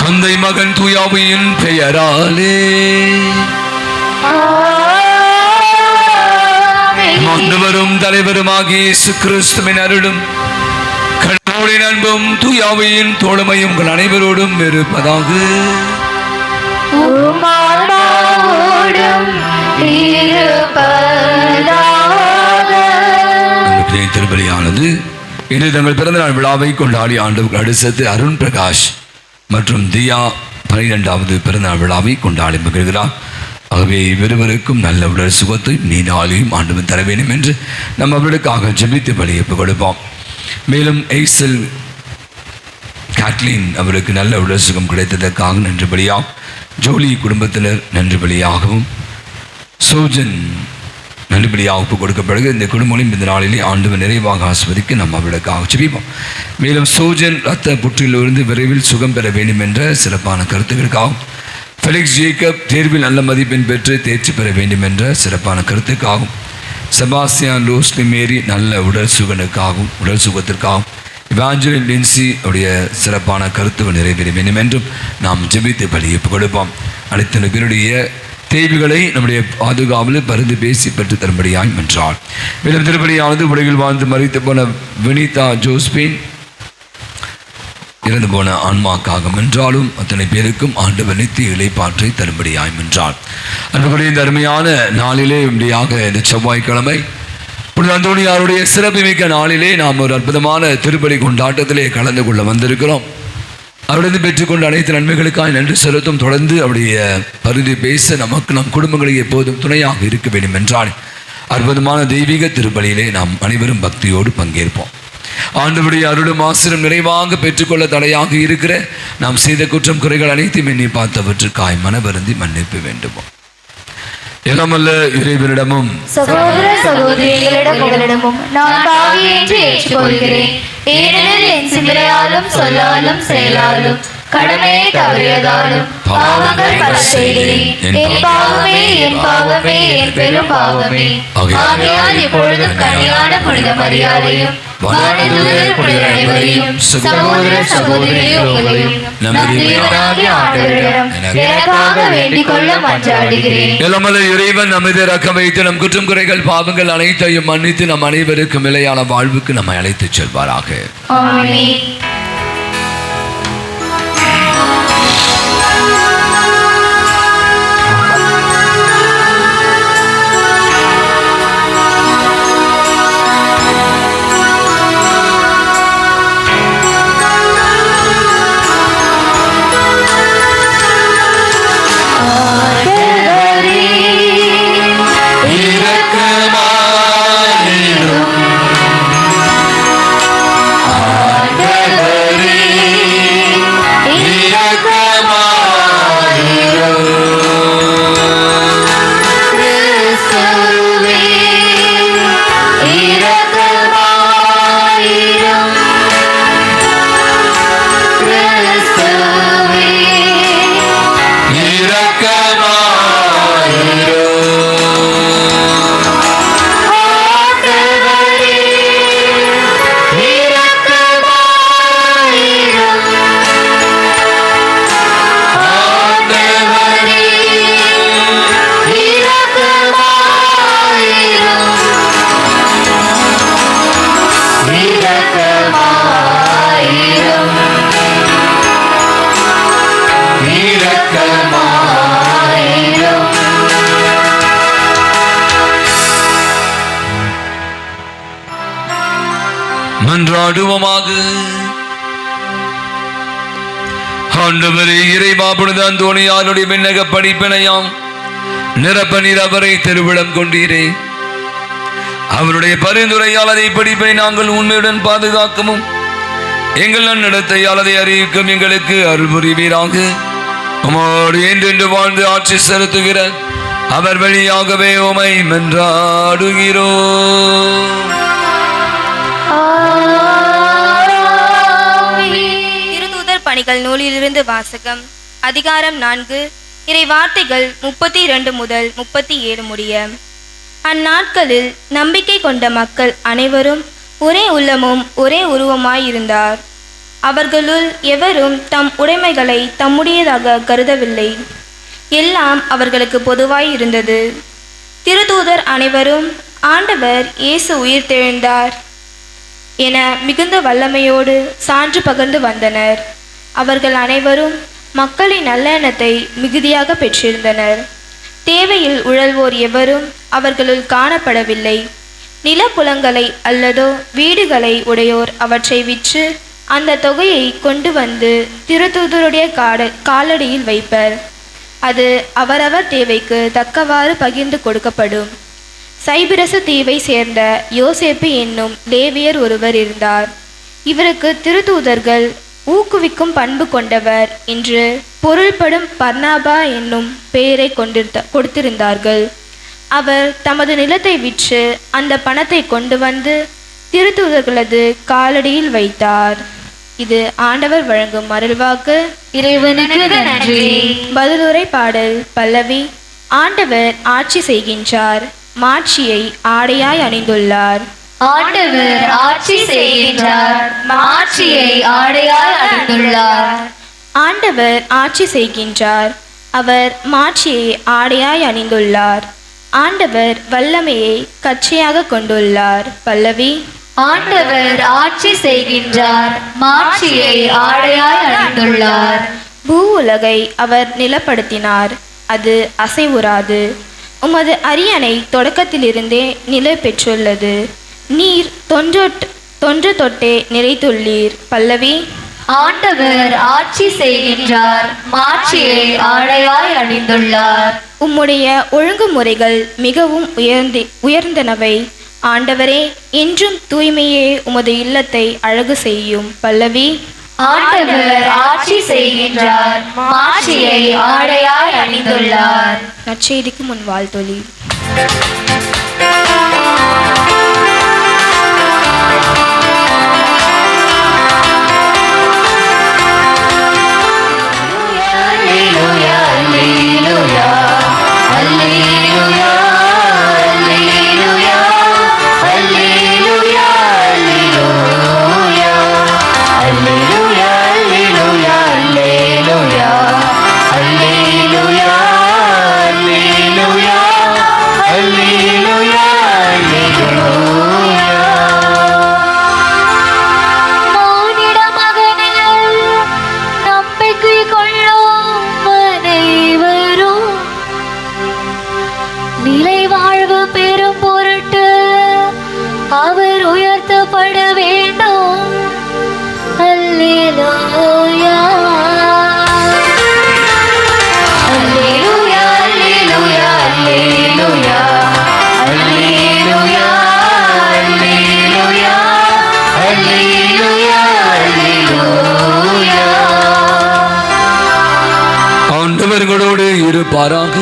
தந்தை மகன் தூயாவியின் பெயராலே ஆண்டவரும் தலைவருமாகிய இயேசு கிறிஸ்துவின் அருளும் கடவுளின் அன்பும் தூயாவியின் தோழமையும் உங்கள் அனைவரோடும் இருப்பதாக. திருப்பலியானது இன்று தங்கள் பிறந்தநாள் விழாவை கொண்டாடி ஆண்டவர்கள் அடுத்தது அருண் பிரகாஷ் மற்றும் தியா 12வது பிறந்தநாள் விழாவை கொண்டாடி மகிழ்கிறார். ஆகவே இவருவருக்கும் நல்ல உடல் சுகத்தை நீனாலையும் ஆண்டவன் தர வேண்டும் என்று நம்ம அவர்களுக்காக ஜெபித்து பலியப்பு கொடுப்போம். மேலும் எய்சல் கேட்லின் அவருக்கு நல்ல உடல் சுகம் கிடைத்ததற்காக நன்றி பலியாகும். ஜோலி குடும்பத்தினர் நன்றி பலியாகவும் சோஜன் நன்றிபடியாக ஒப்பு கொடுக்கப்படுகிறது. இந்த குடும்பங்களும் இந்த நாளிலே ஆண்டவன் நிறைவாக ஆஸ்வதிக்க நம்ம அவர்களுக்காக ஜெபிப்போம். மேலும் சோஜன் இரத்த புற்றிலிருந்து விரைவில் சுகம் பெற வேண்டும் என்ற சிறப்பான கருத்துக்களுக்காகவும் ஃபெலிக்ஸ் ஜேக்கப் தேர்வில் நல்ல மதிப்பெண் பெற்று தேர்ச்சி பெற வேண்டும் என்ற சிறப்பான கருத்துக்காகவும் செபாஸ்டியான் லோஸ்லி மேரி நல்ல உடல் சுகத்திற்காகவும் இவாஞ்சலின் லின்சி உடைய சிறப்பான கருத்துக்கள் நிறைவேற வேண்டும் என்றும் நாம் ஜெபித்து பலியப்பு கொடுப்போம். அனைத்து பேருடைய தேவைகளை நம்முடைய பாதுகாவலில் பரிந்து பேசி பெற்று தரும்படியாய் என்றார். மேலும் திருப்பலியானது உலகில் வாழ்ந்து மறித்து போன வினிதா ஜோஸ்பின் இறந்து போன ஆன்மாக்காக என்றாலும் அத்தனை பேருக்கும் ஆண்டவர் நித்திய இளைப்பாற்றை தரும்படியாய் என்றார். அன்புடைய இந்த அருமையான நாளிலே இப்படியாக இந்த செவ்வாய்க்கிழமை புனித அந்தோணியாருடைய சிறப்புமிக்க நாளிலே நாம் ஒரு அற்புதமான திருப்பலி கொண்டாட்டத்திலே கலந்து கொள்ள வந்திருக்கிறோம். அவரிடம் பெற்றுக்கொண்ட அனைத்து நன்மைகளுக்காக நன்றி செலுத்தும். தொடர்ந்து அவருடைய பரிந்து பேச நமக்கு நம் குடும்பங்களுக்கு எப்போதும் துணையாக இருக்க வேண்டும் என்றால் அற்புதமான தெய்வீக திருப்பலியிலே நாம் அனைவரும் பக்தியோடு பங்கேற்போம். ஆண்டவருடைய அருளும் ஆசிரும் நிறைவாக பெற்றுக்கொள்ள தடையாக இருக்கிற நாம் செய்த குற்றம் குறைகள் அனைத்தையும் எண்ணி பார்த்தவற்றுக்காய் மனவருந்தி மன்னிப்பு வேண்டுமோ. எல்லாமல்ல இறைவனிடமும் சகோதர சகோதரிகளிடமும் நான் பாவி என்று ஏற்றுக்கொள்கிறேன். ஏனெனில் என் சிந்தனையாலும் சொல்லாலும் செயலாலும் கடமையை தவறியதாலும் பாவங்கள் பல செய்தேன். என் பாவமே என் பெரும் பாவமே. ஆகையால் இப்பொழுதும் கன்னியான புனித மரியாதையும் வானதூதர் புனிதர் அனைவரையும் சகோதர சகோதரிகளையும் உங்களையும் நம்பிக்கையாகிய ஆண்டவரிடம் எனக்காக வேண்டிக் கொள்ள மன்றாடுகிறேன். எல்லாமல்ல இறைவன் நம்மை இரக்கம் வைத்து நம் குற்றம் குறைகள் பாவங்கள் அனைத்தையும் மன்னித்து நம் அனைவருக்கும் நிலையான வாழ்வுக்கு நம்மை அழைத்துச் செல்வாராக. ஆமென். மன்றாடுவோமாக. ஆண்டவரே இறைவா, புனித அந்தோணியாருடைய விண்ணக படிப்பினையாம் நிரப்ப நீர் அவரை திருவிழம் கொண்டீரே. அவருடைய பரிந்துரையால் அதை படிப்பை நாங்கள் உண்மையுடன் பாதுகாக்கவும் எங்கள் நன்னடத்தையால் அதை அறிவிக்கும் எங்களுக்கு அருள் புரிவீராக. உமோடு என்றென்று வாழ்ந்து ஆட்சி செலுத்துகிற அவர் வழியாகவே உமை மன்றாடுகிறோம். திருத்தூதர் பணிகள் நூலிலிருந்து வாசகம். அதிகாரம் 4, இறை வார்த்தைகள் 32 முதல் 37 முடிய. அந்நாட்களில் நம்பிக்கை கொண்ட மக்கள் அனைவரும் ஒரே உள்ளமும் ஒரே உருவமாயிருந்தார். அவர்களுள் எவரும் தம் உடைமைகளை தம்முடையதாக கருதவில்லை. எல்லாம் அவர்களுக்கு பொதுவாய் இருந்தது. திருத்தூதர் அனைவரும் ஆண்டவர் இயேசு உயிர்த்தெழுந்தார் என மிகுந்த வல்லமையோடு சான்று பகர்ந்து வந்தனர். அவர்கள் அனைவரும் மக்களின் நல்லெண்ணத்தை மிகுதியாக பெற்றிருந்தனர். தேவையில் உழல்வோர் எவரும் அவர்களுள் காணப்படவில்லை. நிலப்புலங்களை அல்லதோ வீடுகளை உடையோர் அவற்றை விற்று அந்த தொகையை கொண்டு வந்து திருத்தூதருடைய காலடியில் வைப்பர். அது அவரவர் தேவைக்கு தக்கவாறு பகிர்ந்து கொடுக்கப்படும். சைபிரசு தீவை சேர்ந்த யோசேப்பு என்னும் லேவியர் ஒருவர் இருந்தார். இவருக்கு திருத்தூதர்கள் ஊக்குவிக்கும் பண்பு கொண்டவர் என்று பொருள்படும் பர்னாபா என்னும் பெயரை கொடுத்திருந்தார்கள். அவர் தமது நிலத்தை விற்று அந்த பணத்தை கொண்டு வந்து திருத்தூதர்களது காலடியில் வைத்தார். இது ஆண்டவர் வழங்கும் அருள்வாக்கு. இறைவனுக்கு நன்றி. பதிலுரை பாடல் பல்லவி. ஆண்டவர் ஆட்சி செய்கின்றார், மாட்சியை ஆடையாய் அணிந்துள்ளார். ஆண்டவர் ஆட்சி செய்கின்றார், மாட்சியை ஆடையாய் அணிந்துள்ளார். ஆண்டவர் ஆட்சி செய்கின்றார், அவர் மாட்சியை ஆடையாய் அணிந்துள்ளார். ஆண்டவர் வல்லமையை கச்சையாக கொண்டுள்ளார். பல்லவி. ஆண்டவர் ஆட்சி செய்கின்றார், மாட்சியை ஆடையாய் அணிந்துள்ளார். பூ உலகை அவர் நிலப்படுத்தினார், அது அசைவுறாது. உமது அரியணை தொடக்கத்திலிருந்தே நிலை பெற்றுள்ளது. நீர் தொன்று தொட்டே நிலைத்துள்ளீர். பல்லவி. ஆண்டவர் ஆட்சி செய்கின்றார், மாட்சியை ஆடையாய் அணிந்துள்ளார். உம்முடைய ஒழுங்குமுறைகள் மிகவும் உயர்ந்தனவை. ஆண்டவரே, என்றும் தூய்மையே உமது இல்லத்தை அழகு செய்யும். பல்லவி. ஆண்டவர் ஆட்சி செய்கின்றார், மாட்சியை ஆடையாய் அணிந்துள்ளார். நற்செய்திக்கு முன் வாழ்த்தொலி. ஆண்டவர்களோடு இருப்பாராக.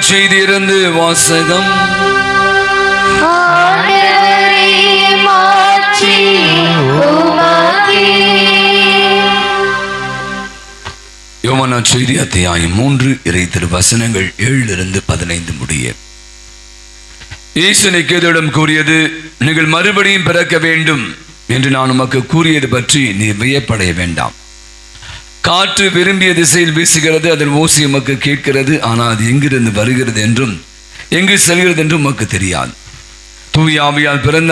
செய்தி இருந்து வாசகம். யோவான் செய்தி அத்தியாயம் 3 இறை திருவசனங்கள் 7-15 முடிய. இயேசு நிக்கோதேயுவிடம் கூறியது, நீங்கள் மறுபடியும் பிறக்க வேண்டும் என்று நான் உமக்கு கூறியது பற்றி நீ வியப்படைய வேண்டாம். காற்று விரும்பிய திசையில் வீசுகிறது, அதன் ஓசை உமக்கு கேட்கிறது, ஆனால் அது எங்கிருந்து வருகிறது என்றும் எங்கு செல்கிறது என்றும் உமக்கு தெரியாது. தூய ஆவியால் பிறந்த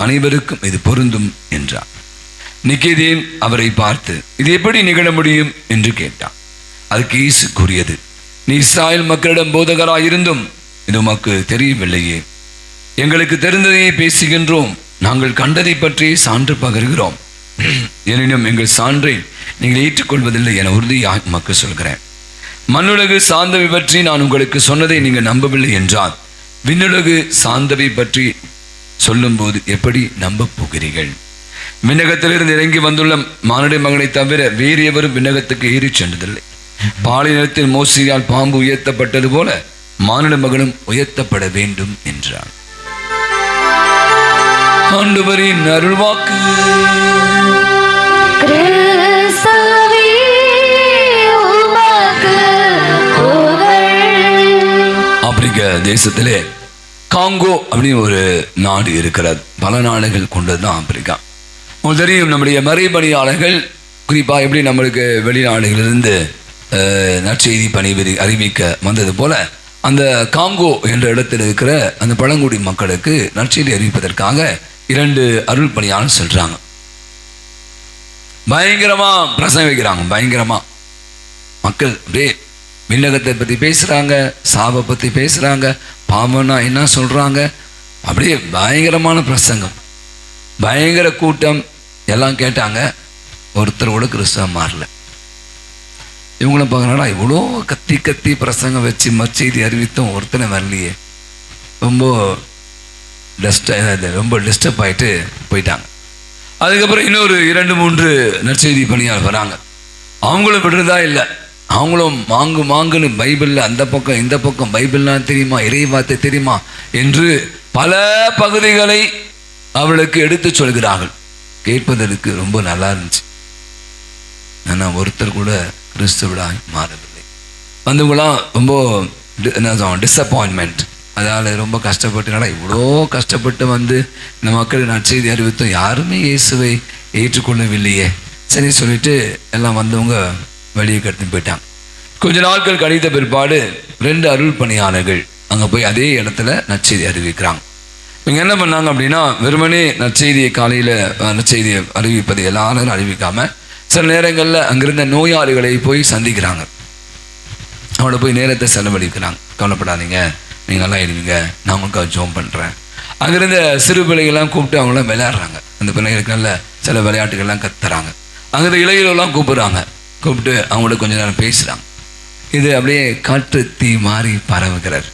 அனைவருக்கும் இது பொருந்தும் என்றார். நிக்கோதேம் அவரை பார்த்து, இது எப்படி நிகழ முடியும் என்று கேட்டான். அதுக்கு இயேசு கூறியது, நீ இஸ்ராயேல் மக்களிடம் போதகராய் இருந்தும் இது உமக்கு தெரியவில்லையே. எங்களுக்கு தெரிந்ததையே பேசுகின்றோம், நாங்கள் கண்டதை பற்றி சான்று பகர்கிறோம். எனினும் எங்கள் சான்றை நீங்கள் ஏற்றுக்கொள்வதில்லை என உறுதியாக உமக்கு சொல்கிறேன். மண்ணுலகு சார்ந்தவை பற்றி நான் உங்களுக்கு சொன்னதை நீங்கள் நம்பவில்லை என்றால் விண்ணுலகு சார்ந்தவை பற்றி சொல்லும் போது எப்படி நம்ப போகிறீர்கள்? விண்ணகத்திலிருந்து இறங்கி வந்துள்ள மானிட மகனை தவிர வேறு எவரும் விண்ணகத்துக்கு ஏறி சென்றதில்லை. பாலினத்தில் மோசையால் பாம்பு உயர்த்தப்பட்டது போல மானிட மகனும் உயர்த்தப்பட வேண்டும் என்றார். ஆண்டவரின் அருள்வாக்கு. தேசத்திலே காங்கோ அப்படின்னு ஒரு நாடு இருக்கிறது. பல நாடுகள் கொண்டது தான் ஆப்பிரிக்கா. உங்களுக்கு தெரியும், நம்முடைய மறைபணியாளர்கள் குறிப்பாக எப்படி நம்மளுக்கு வெளிநாடுகளிலிருந்து நற்செய்தி பணி அறிவிக்க வந்தது போல அந்த காங்கோ என்ற இடத்தில் இருக்கிற அந்த பழங்குடி மக்களுக்கு நற்செய்தி அறிவிப்பதற்காக 2 அருள் பணியாளர் செல்றாங்க. பயங்கரமா பிரசங்கம் வைக்கிறாங்க. பயங்கரமா மக்கள் அப்படியே விண்ணகத்தை பற்றி பேசுகிறாங்க, சாவை பற்றி பேசுகிறாங்க, பாவம்னா என்ன சொல்கிறாங்க. அப்படியே பயங்கரமான பிரசங்கம், பயங்கர கூட்டம் எல்லாம் கேட்டாங்க. ஒருத்தர் கூட கிறிஸ்தவம் மாறல. இவங்கள பார்க்கறா, இவ்வளோ கத்தி கத்தி பிரசங்கம் வச்சு மற்செய்தி அறிவித்தும் ஒருத்தனை வரலையே, ரொம்ப டிஸ்டர்ப் ஆகிட்டு போயிட்டாங்க. அதுக்கப்புறம் இன்னொரு 2-3 நற்செய்தி பணியாளர் வராங்க. அவங்களும் விடுறதா இல்லை. அவங்களும் மாங்குன்னு பைபிளில் அந்த பக்கம் இந்த பக்கம் பைபிள்லாம் தெரியுமா, இறை வார்த்தை தெரியுமா என்று பல பகுதிகளை அவளுக்கு எடுத்து சொல்கிறார்கள். கேட்பதற்கு ரொம்ப நல்லா இருந்துச்சு. ஆனால் ஒருத்தர் கூட கிறிஸ்துவராய் மாறவில்லை. வந்தவங்களாம் ரொம்ப டிஸப்பாயின்மெண்ட். அதால் ரொம்ப கஷ்டப்பட்டுனால இவ்வளோ கஷ்டப்பட்டு வந்து இந்த மக்கள் நற்செய்தி அறிவித்தோம், யாருமே இயேசுவை ஏற்றுக்கொள்ளவில்லையே. சரி சொல்லிட்டு எல்லாம் வந்தவங்க வெளியே கடத்தி போயிட்டாங்க. கொஞ்ச நாட்கள் கழித்த பிற்பாடு 2 அருள் பணியாளர்கள் அங்கே போய் அதே இடத்துல நற்செய்தி அறிவிக்கிறாங்க. இவங்க என்ன பண்ணாங்க அப்படின்னா, வெறுமனே நற்செய்தியை காலையில் நற்செய்தியை அறிவிப்பதை எல்லாரும் அறிவிக்காமல் சில நேரங்களில் அங்கிருந்த நோயாளிகளை போய் சந்திக்கிறாங்க. அவங்கள போய் நேரத்தை செலவழிக்கிறாங்க. கவலைப்படாதீங்க, நீங்கள்லாம் இருவீங்க, நான் உங்களுக்காக ஜோம் பண்ணுறேன். அங்கிருந்த சிறு பிள்ளைகள்லாம் கூப்பிட்டு அவங்களாம் விளையாடுறாங்க. அந்த பிள்ளைகளுக்கு நல்ல சில விளையாட்டுகள்லாம் கத்துறாங்க. அங்கிருந்த இளைஞர்களெல்லாம் கூப்பிட்டு அவங்களுக்கு கொஞ்ச நேரம் பேசுகிறாங்க. இது அப்படியே காற்று தீ மாறி பரவுகிறார்.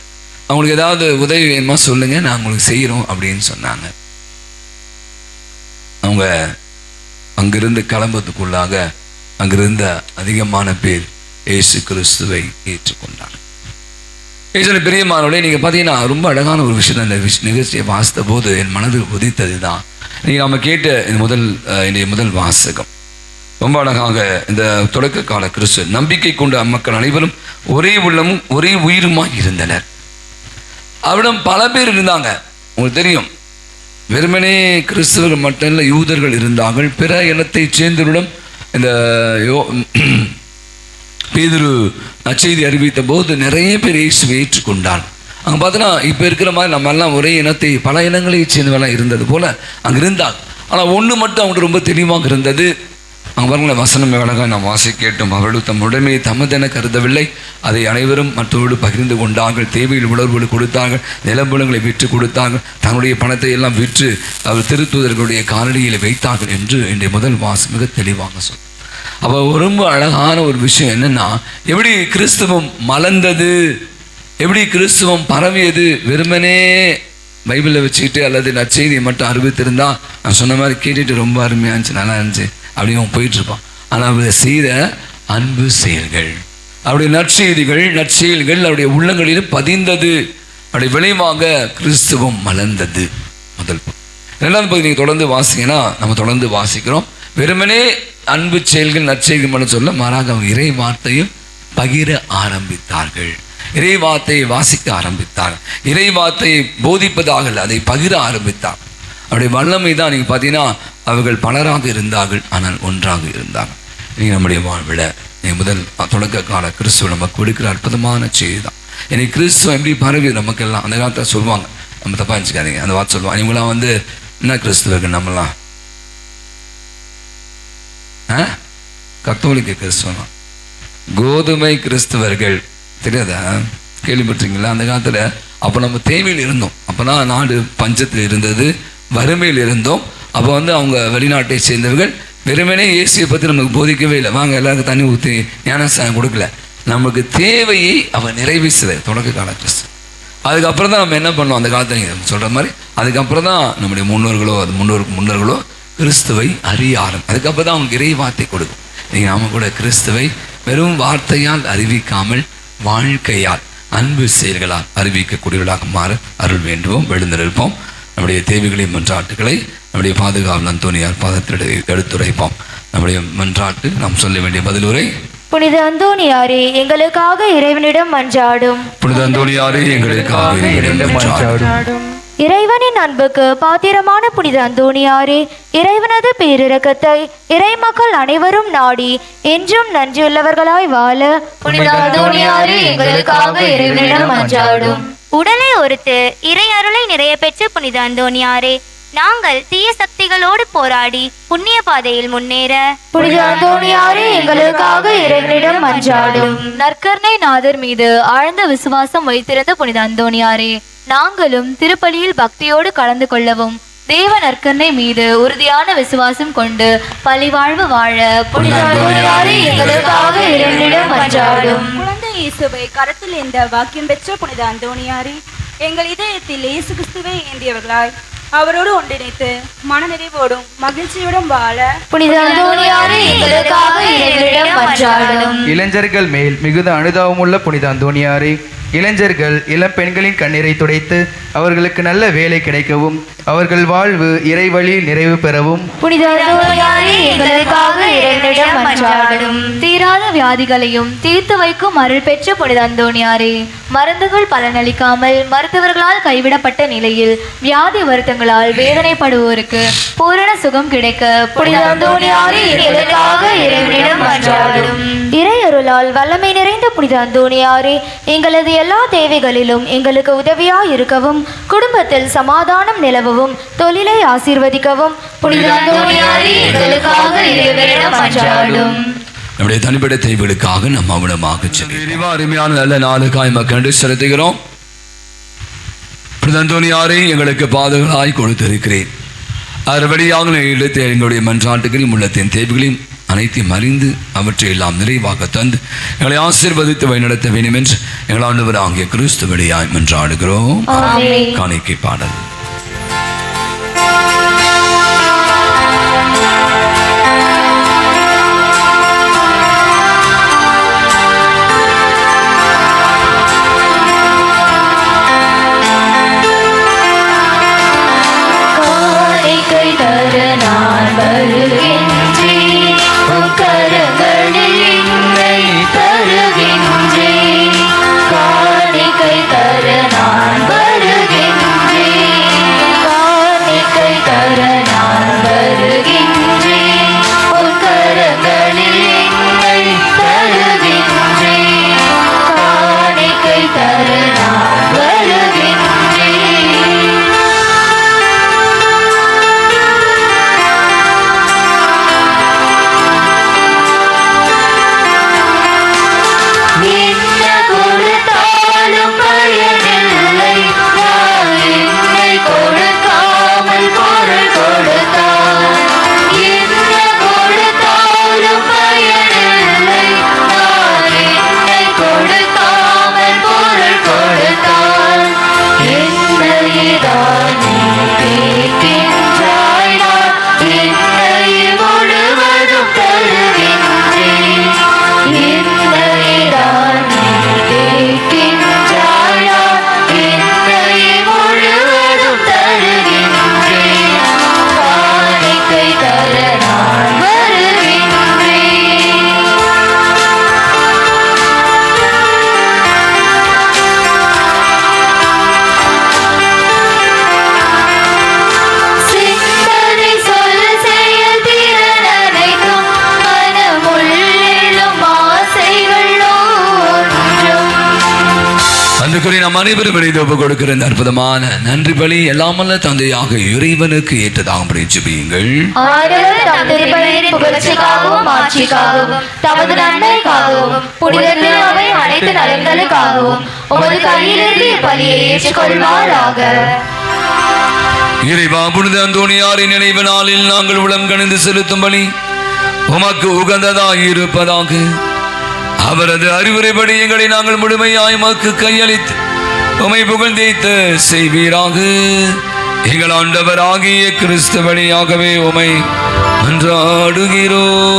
அவங்களுக்கு ஏதாவது உதவி வேணுமா சொல்லுங்கள், நான் உங்களுக்கு செய்கிறோம் அப்படின்னு சொன்னாங்க. அவங்க அங்கிருந்து கிளம்புறதுக்குள்ளாக அங்கிருந்த அதிகமான பேர் இயேசு கிறிஸ்துவை ஏற்றுக்கொண்டாங்க. இயேசுவின் பிரியமானவர்களே, நீங்கள் பார்த்தீங்கன்னா ரொம்ப அழகான ஒரு விஷயம். அந்த நிகழ்ச்சியை வாசித்த போது என் மனதில் உதித்தது தான் நீங்கள் நம்ம கேட்ட இந்த முதல் வாசகம். ரொம்ப அழகாக இந்த தொடக்க கால கிறிஸ்து நம்பிக்கை கொண்ட மக்கள் அனைவரும் ஒரே உள்ளமும் ஒரே உயிருமாய் இருந்தனர். அவரிடம் பல பேர் இருந்தாங்க. உங்களுக்கு தெரியும், வெறுமனே கிறிஸ்தவர்கள் மட்டும் இல்லை, யூதர்கள் இருந்தார்கள். பிற இனத்தை சேர்ந்தவரிடம் இந்த பேதுரு நற்செய்தி அறிவித்த போது நிறைய பேர் இயேசுவை ஏற்றுக்கொண்டார். அங்கே பார்த்தோன்னா இப்போ இருக்கிற மாதிரி நம்ம எல்லாம் ஒரே இனத்தை பல இனங்களை சேர்ந்தவெல்லாம் இருந்தது போல் அங்கே இருந்தாங்க. ஆனால் ஒன்று மட்டும் அவங்களுக்கு ரொம்ப தெளிவாக இருந்தது. அங்கே பாருங்களேன், வசனம் அழகாக நாம் வாசி கேட்டோம். அவர்கள் தம் உடைமையை தமதென கருதவில்லை, அதை அனைவரும் மற்றவர்களோடு பகிர்ந்து கொண்டார்கள். தேவையில் உணர்வுகளை கொடுத்தார்கள், நிலம்புலங்களை விற்று கொடுத்தார்கள், தன்னுடைய பணத்தை எல்லாம் விற்று அவர் திருத்துவதற்குடைய காலடியில் வைத்தார்கள் என்று இன்றைய முதல் வாசம் மிக தெளிவாக சொல். அப்போ ரொம்ப அழகான ஒரு விஷயம் என்னென்னா, எப்படி கிறிஸ்துவம் மலர்ந்தது, எப்படி கிறிஸ்துவம் பரவியது. வெறுமனே பைபிளில் வச்சுக்கிட்டு அல்லது நற்செய்தியை மட்டும் அறிவித்திருந்தா நான் சொன்ன மாதிரி கேட்டுட்டு ரொம்ப அருமையாக இருந்துச்சு, நல்லா இருந்துச்சு அப்படின்னு அவன் போயிட்டுருப்பான். ஆனால் அவர் செய்த அன்பு செயல்கள், அவருடைய நற்செயல்கள் அவருடைய உள்ளங்களிலும் பதிந்தது. அவருடைய விளைவாக கிறிஸ்துவம் மலர்ந்தது. முதல் ரெண்டாவது பகுதி நீங்கள் தொடர்ந்து வாசிங்கன்னா நம்ம தொடர்ந்து வாசிக்கிறோம். வெறுமனே அன்பு செயல்கள் நற்செய்திகள் மட்டும் சொல்ல, மாறாக அவங்க இறை வார்த்தையும் பகிர ஆரம்பித்தார்கள். இறை வார்த்தையை வாசிக்க ஆரம்பித்தார். இறை வார்த்தையை போதிப்பதாக அதை பகிர ஆரம்பித்தார். அவருடைய வல்லமை தான் நீங்கள் பார்த்தீங்கன்னா, அவர்கள் பலராக இருந்தார்கள், ஆனால் ஒன்றாக இருந்தார்கள். நீங்கள் நம்முடைய வாழ்விட முதல் தொடக்க கால கிறிஸ்துவ நமக்கு கொடுக்குற அற்புதமான செய்தி தான். எனக்கு கிறிஸ்துவம் எப்படி பரவி நமக்கெல்லாம் அந்த காலத்தில் சொல்லுவாங்க, நம்ம தப்பாக நினச்சிக்காதீங்க, அந்த வார்த்தை சொல்லுவாங்க, இவங்களாம் வந்து என்ன கிறிஸ்துவர்கள், நம்மளாம் கத்தோலிக்க கிறிஸ்துவம், கோதுமை கிறிஸ்தவர்கள் தெரியாதா, கேள்விப்பட்டிருக்கீங்களா? அந்த காலத்தில் அப்போ நம்ம தேவையில் இருந்தோம். அப்போனா நாடு பஞ்சத்தில் இருந்தது, வறுமையில் இருந்தோம். அப்போ வந்து அவங்க வெளிநாட்டை சேர்ந்தவர்கள் வெறுமனே இயேசுவை பற்றி நமக்கு போதிக்கவே இல்லை. வாங்க எல்லாருக்கும் தண்ணி ஊற்றி ஞானஸ்தானம் கொடுக்கல. நமக்கு தேவையை அவன் நிறைவேற்றலை தொடக்க கால கிறிஸ்து. அதுக்கப்புறம் தான் நம்ம என்ன பண்ணோம், அந்த காலத்தில் நீங்கள் சொல்கிற மாதிரி அதுக்கப்புறம் தான் நம்முடைய முன்னோர்களோ கிறிஸ்துவை அறிய அதுக்கப்புறம் தான் அவங்க இறை வார்த்தை கொடுக்கும். நீங்கள் நாம கூட கிறிஸ்துவை வெறும் வார்த்தையால் அறிவிக்காமல் வாழ்க்கையால் அன்பு செயல்களால் அறிவிக்கக்கூடியவர்களாக மாற அருள் வேண்டுவோம். எழுந்திருப்போம். நம்முடைய தேவைகளையும் மன்றாட்டுகளை நம்முடைய பாதுகாவல் அந்தோனியார் பாதத்தில் எடுத்துரைப்போம். நம்முடைய மன்றாட்டு நாம் சொல்ல வேண்டிய பதிலுரை புனித அந்தோணியாரே எங்களுக்காக இறைவனிடம் மன்றாடும். புனித அந்தோணியாரே எங்களுக்காக இறைவனிடம் மன்றாடும். இறைவனின் அன்புக்கு பாத்திரமான புனித அந்தோணியாரே, இறைவனது பேரிரக்கத்தை இறைமக்கள் அனைவரும் நாடி என்றும் நன்றியுள்ளவர்களாய் வாழ புனித அந்தோணியாரே எங்களுக்காக இறைவனிடம் மன்றாடும். உடலை ஒருத்து இறை அருளை நிறைய பெற்ற புனித அந்தோணியாரே, நாங்கள் தீய சக்திகளோடு போராடி புண்ணிய பாதையில் முன்னேற புனித அந்தோணியாரே எங்களுக்காக இறைவனிடம் மன்றாடும். நற்கருணை நாதர் மீது ஆழ்ந்த விசுவாசம் வைத்திருந்த புனித அந்தோணியாரே, நாங்களும் திருப்பலியில் பக்தியோடு கலந்து கொள்ளவும் தேவ நற்கருணை மீது உறுதியான விசுவாசம் கொண்டு பழிவாழ்வு வாழ புனித அந்தோணியாரே எங்களுக்காக இறைவனிடம் மன்றாடும். குழந்தை இயேசுவை கரத்தில் ஏந்த வாக்கியம் பெற்ற புனித அந்தோணியாரே, எங்கள் இதயத்தில் இயேசு கிறிஸ்துவை ஏந்தியவர்களாய் அவரோடு ஒன்றிணைத்து மனநிறைவோடும் மகிழ்ச்சியோடும் வாழ புனித அந்தோணியாரே எங்களுக்காக இறைவனிடம் மன்றாடும். இளைஞர்கள் மேல் மிகுந்த அனுதாபமுள்ள புனித அந்தோணியாரே, இளைஞர்கள் இளம் பெண்களின் கண்ணீரை துடைத்து அவர்களுக்கு நல்ல வேலை கிடைக்கவும் அவர்கள் வாழ்வு இறைவழி நிறைவு பெறவும் புனித அந்தோணியாரே எங்களுக்காக இறைவனிடம் மன்றாடும். தீராத வியாதிகளையும் தீர்த்து வைக்கும் அருள் பெற்ற புனித அந்தோணியாரே, மருந்துகள் பலனளிக்காமல் மருத்துவர்களால் கைவிடப்பட்ட நிலையில் வியாதி வருத்தங்களால் வேதனைப்படுவோருக்கு பூரண சுகம் கிடைக்க புனித அந்தோணியாரே எங்களுக்காக இறைவனிடம் மன்றாடும். இறை அருளால் வல்லமை நிறைந்த புனித அந்தோணியாரே, எங்களது எல்லா தேவைகளிலும் எங்களுக்கு உதவியாய் இருக்கவும் குடும்பத்தில் சமாதானம் நிலவவும் தொழிலை ஆசீர்வதிக்கவும் புனித அந்தோணியாரே எங்களுக்காக இறைவனிடம் மன்றாடும். நம்முடைய தனிப்பட்ட தேவைகளுக்காக நம் மௌனமாக செல்கிறோம். அருமையான நல்ல நாளுக்காய் மக்கள் செலுத்துகிறோம். புனித அந்தோணியாரே எங்களுக்கு பாதுகாய் கொடுத்திருக்கிறேன். அறுபடியாக எடுத்து எங்களுடைய மன்றாட்டுகளையும் உள்ளத்தின் தேவைகளையும் அனைத்தையும் அறிந்து அவற்றை எல்லாம் நிறைவாக தந்து எங்களை ஆசீர்வதித்து வழிநடத்த வேண்டும் என்று எங்கள் ஆண்டவராகிய கிறிஸ்து வழியாய் மன்றாடுகிறோம். காணிக்கை பாடல். நாம் அனைவரும் இணைந்து ஒப்புக் கொடுக்கிற அற்புதமான நன்றி பலி எல்லாமல்ல தந்தையாக இறைவனுக்கு ஏற்றதாக ஜெபியுங்கள். புகழ்ச்சிக்காகவும் ஆட்சிக்காகவும் தமது நன்மைக்காகவும் புனித திருவை அனைத்து நலன்களுக்காகவும் உமது கையிலிருந்து பலியை ஏற்றுக்கொள்வாராக. இறைவா, புனித அந்தோணியாரின் நினைவு நாளில் நாங்கள் உளம் கணிந்து செலுத்தும் பலி உமக்கு உகந்ததாக இருப்பதாக. அவரது அறிவுரைப்படி எங்களை நாங்கள் முழுமையாய் உமக்கு கையளித்து உமை புகழ்ந்தேத்த செய்வீராக. எங்கள் ஆண்டவராகிய கிறிஸ்து வழியாகவே உமை மன்றாடுகிறோம்.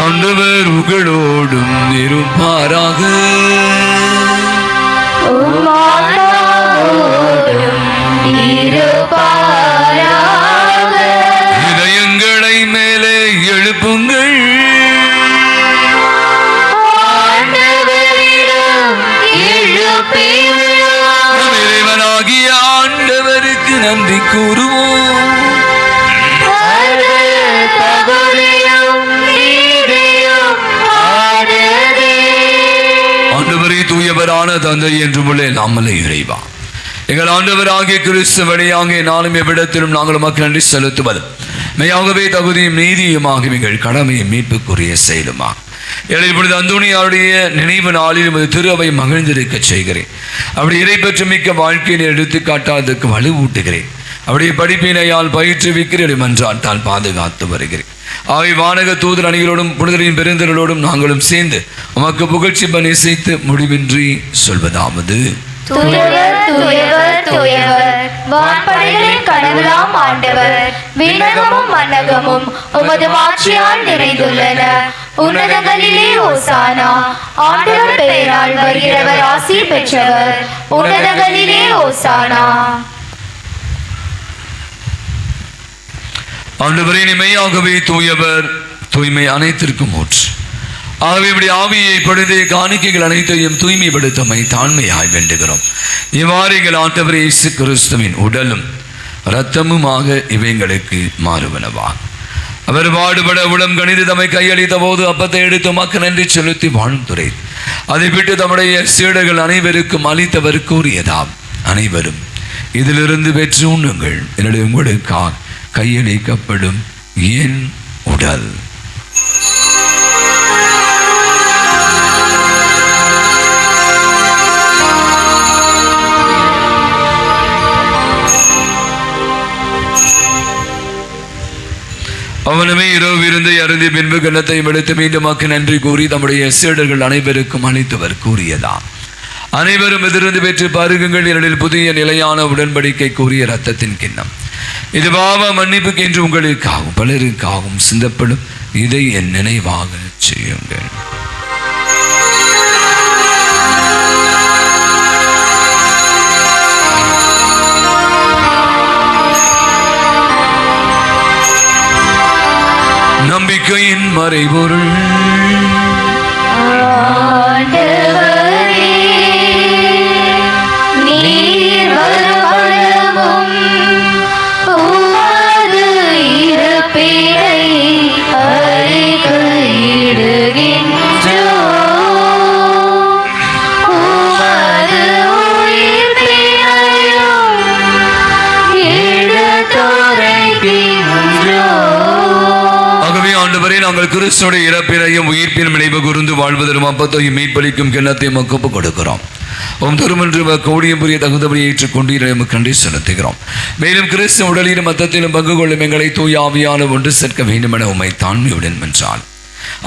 ஆண்டவர் உங்களோடும் இருப்பாராக. இதயங்கள் தந்தை என்றும் உள்ள நாமலே இறைவா, எங்கள் ஆண்டவராகிய கிறிஸ்து வழியாக நாளும் எவ்விடத்திலும் நாங்கள் உமக்கு நன்றி செலுத்துவது மெய்யாகவே தகுதியும் நீதியுமாக எங்கள் கடமையை மீட்புக்குரிய செயலுமா. இப்பொழுது அந்தோனியாருடைய நினைவு நாளில் உமது திரு அவை மகிழ்ந்திருக்க செய்கிறேன். அப்படி இறை பெற்று மிக்க வாழ்க்கையை எடுத்துக்காட்டாதற்கு வலுவூட்டுகிறேன். அவருடைய படிப்பினையால் பயிற்றுவிக்கிறேன் என்றால் பாதுகாத்து வருகிறேன். அவை வானக தூதர் அணிகளோடும் புனிதரின் பெருந்தர்களோடும் நாங்களும் சேர்ந்து உமக்கு புகழ்ச்சி பணி செய்து முடிவின்றி சொல்வதாவது: தூயவர் தூயவர் தூயவர், வான்படைகளின் கடவுளாம் ஆண்டவர், விண்ணகமும் மண்ணகமும் உமது மாட்சியால் நிறைந்துள்ளன. உன்னதங்களிலே ஓசானா. ஆண்டவர் பெயரால் வருகிறவர் ஆசி பெற்றவர். உன்னதங்களிலே ஓசானா. ஆண்டவரே, மெய்யாகவே தூயவர், தூய்மை அனைத்திற்கும் ஊற்று. ஆகவே இப்படி ஆவியை பொழுது காணிக்கைகள் அனைத்தையும் தூய்மைப்படுத்தமை தாழ்மையாய் வேண்டுகிறோம். இவ்வாறு எங்கள் ஆண்டவர் இயேசு கிறிஸ்துவின் உடலும் இரத்தமுமாக இவைங்களுக்கு மாறுவனவா. அவர் பாடுபட உளம் கணிது தம்மை கையளித்த போது அப்பத்தை எடுத்து உமக்கு நன்றி செலுத்தி வாழ்ந்துரை அதை விட்டு தம்முடைய சீடர்கள் அனைவருக்கும் அளித்தவர் கூறியதாம்: அனைவரும் இதிலிருந்து பெற்று உண்ணுங்கள், என்னுடைய உங்களுக்காக கையளிக்கப்படும் என் உடல். அவனுமே இரவு விருந்தை அருந்தி பின்பு கிண்ணத்தை எடுத்து மீண்டுமாக்கு நன்றி கூறி தம்முடைய சீடர்கள் அனைவருக்கும் அளித்தவர் கூறியதாம்: அனைவரும் எதிர்ந்து பெற்று பருகுங்கள், இரண்டில் புதிய நிலையான உடன்படிக்கை கூறிய இரத்தத்தின் கிண்ணம். இது பாவ மன்னிப்புக்கு என்று உங்களுக்காகவும் பலருக்காகவும் சிந்தப்படும். இதை என் நினைவாக செய்யுங்கள். நம்பிக்கையின் மறைபொருள் நாங்கள் கிறிஸ்துடைய இறப்பினையும் உயிர்ப்பின் நினைவு கூர்ந்து வாழ்வதற்கும் அப்பத்தையும் மீட்பளிக்கும் கிண்ணத்தையும் ஒப்புக் கொடுக்கிறோம். திருமன்று கோடியம் புரிய தகுந்தபடி ஏற்றுக்கொண்டு கண்டி செலுத்துகிறோம். மேலும் கிறிஸ்து உடலிலும் மத்தத்திலும் பங்கு கொள்ளும் எங்களை தூய ஆவியான ஒன்று சேர்க்க வேண்டும் என உம்மை தாழ்மையுடன் வென்றால்.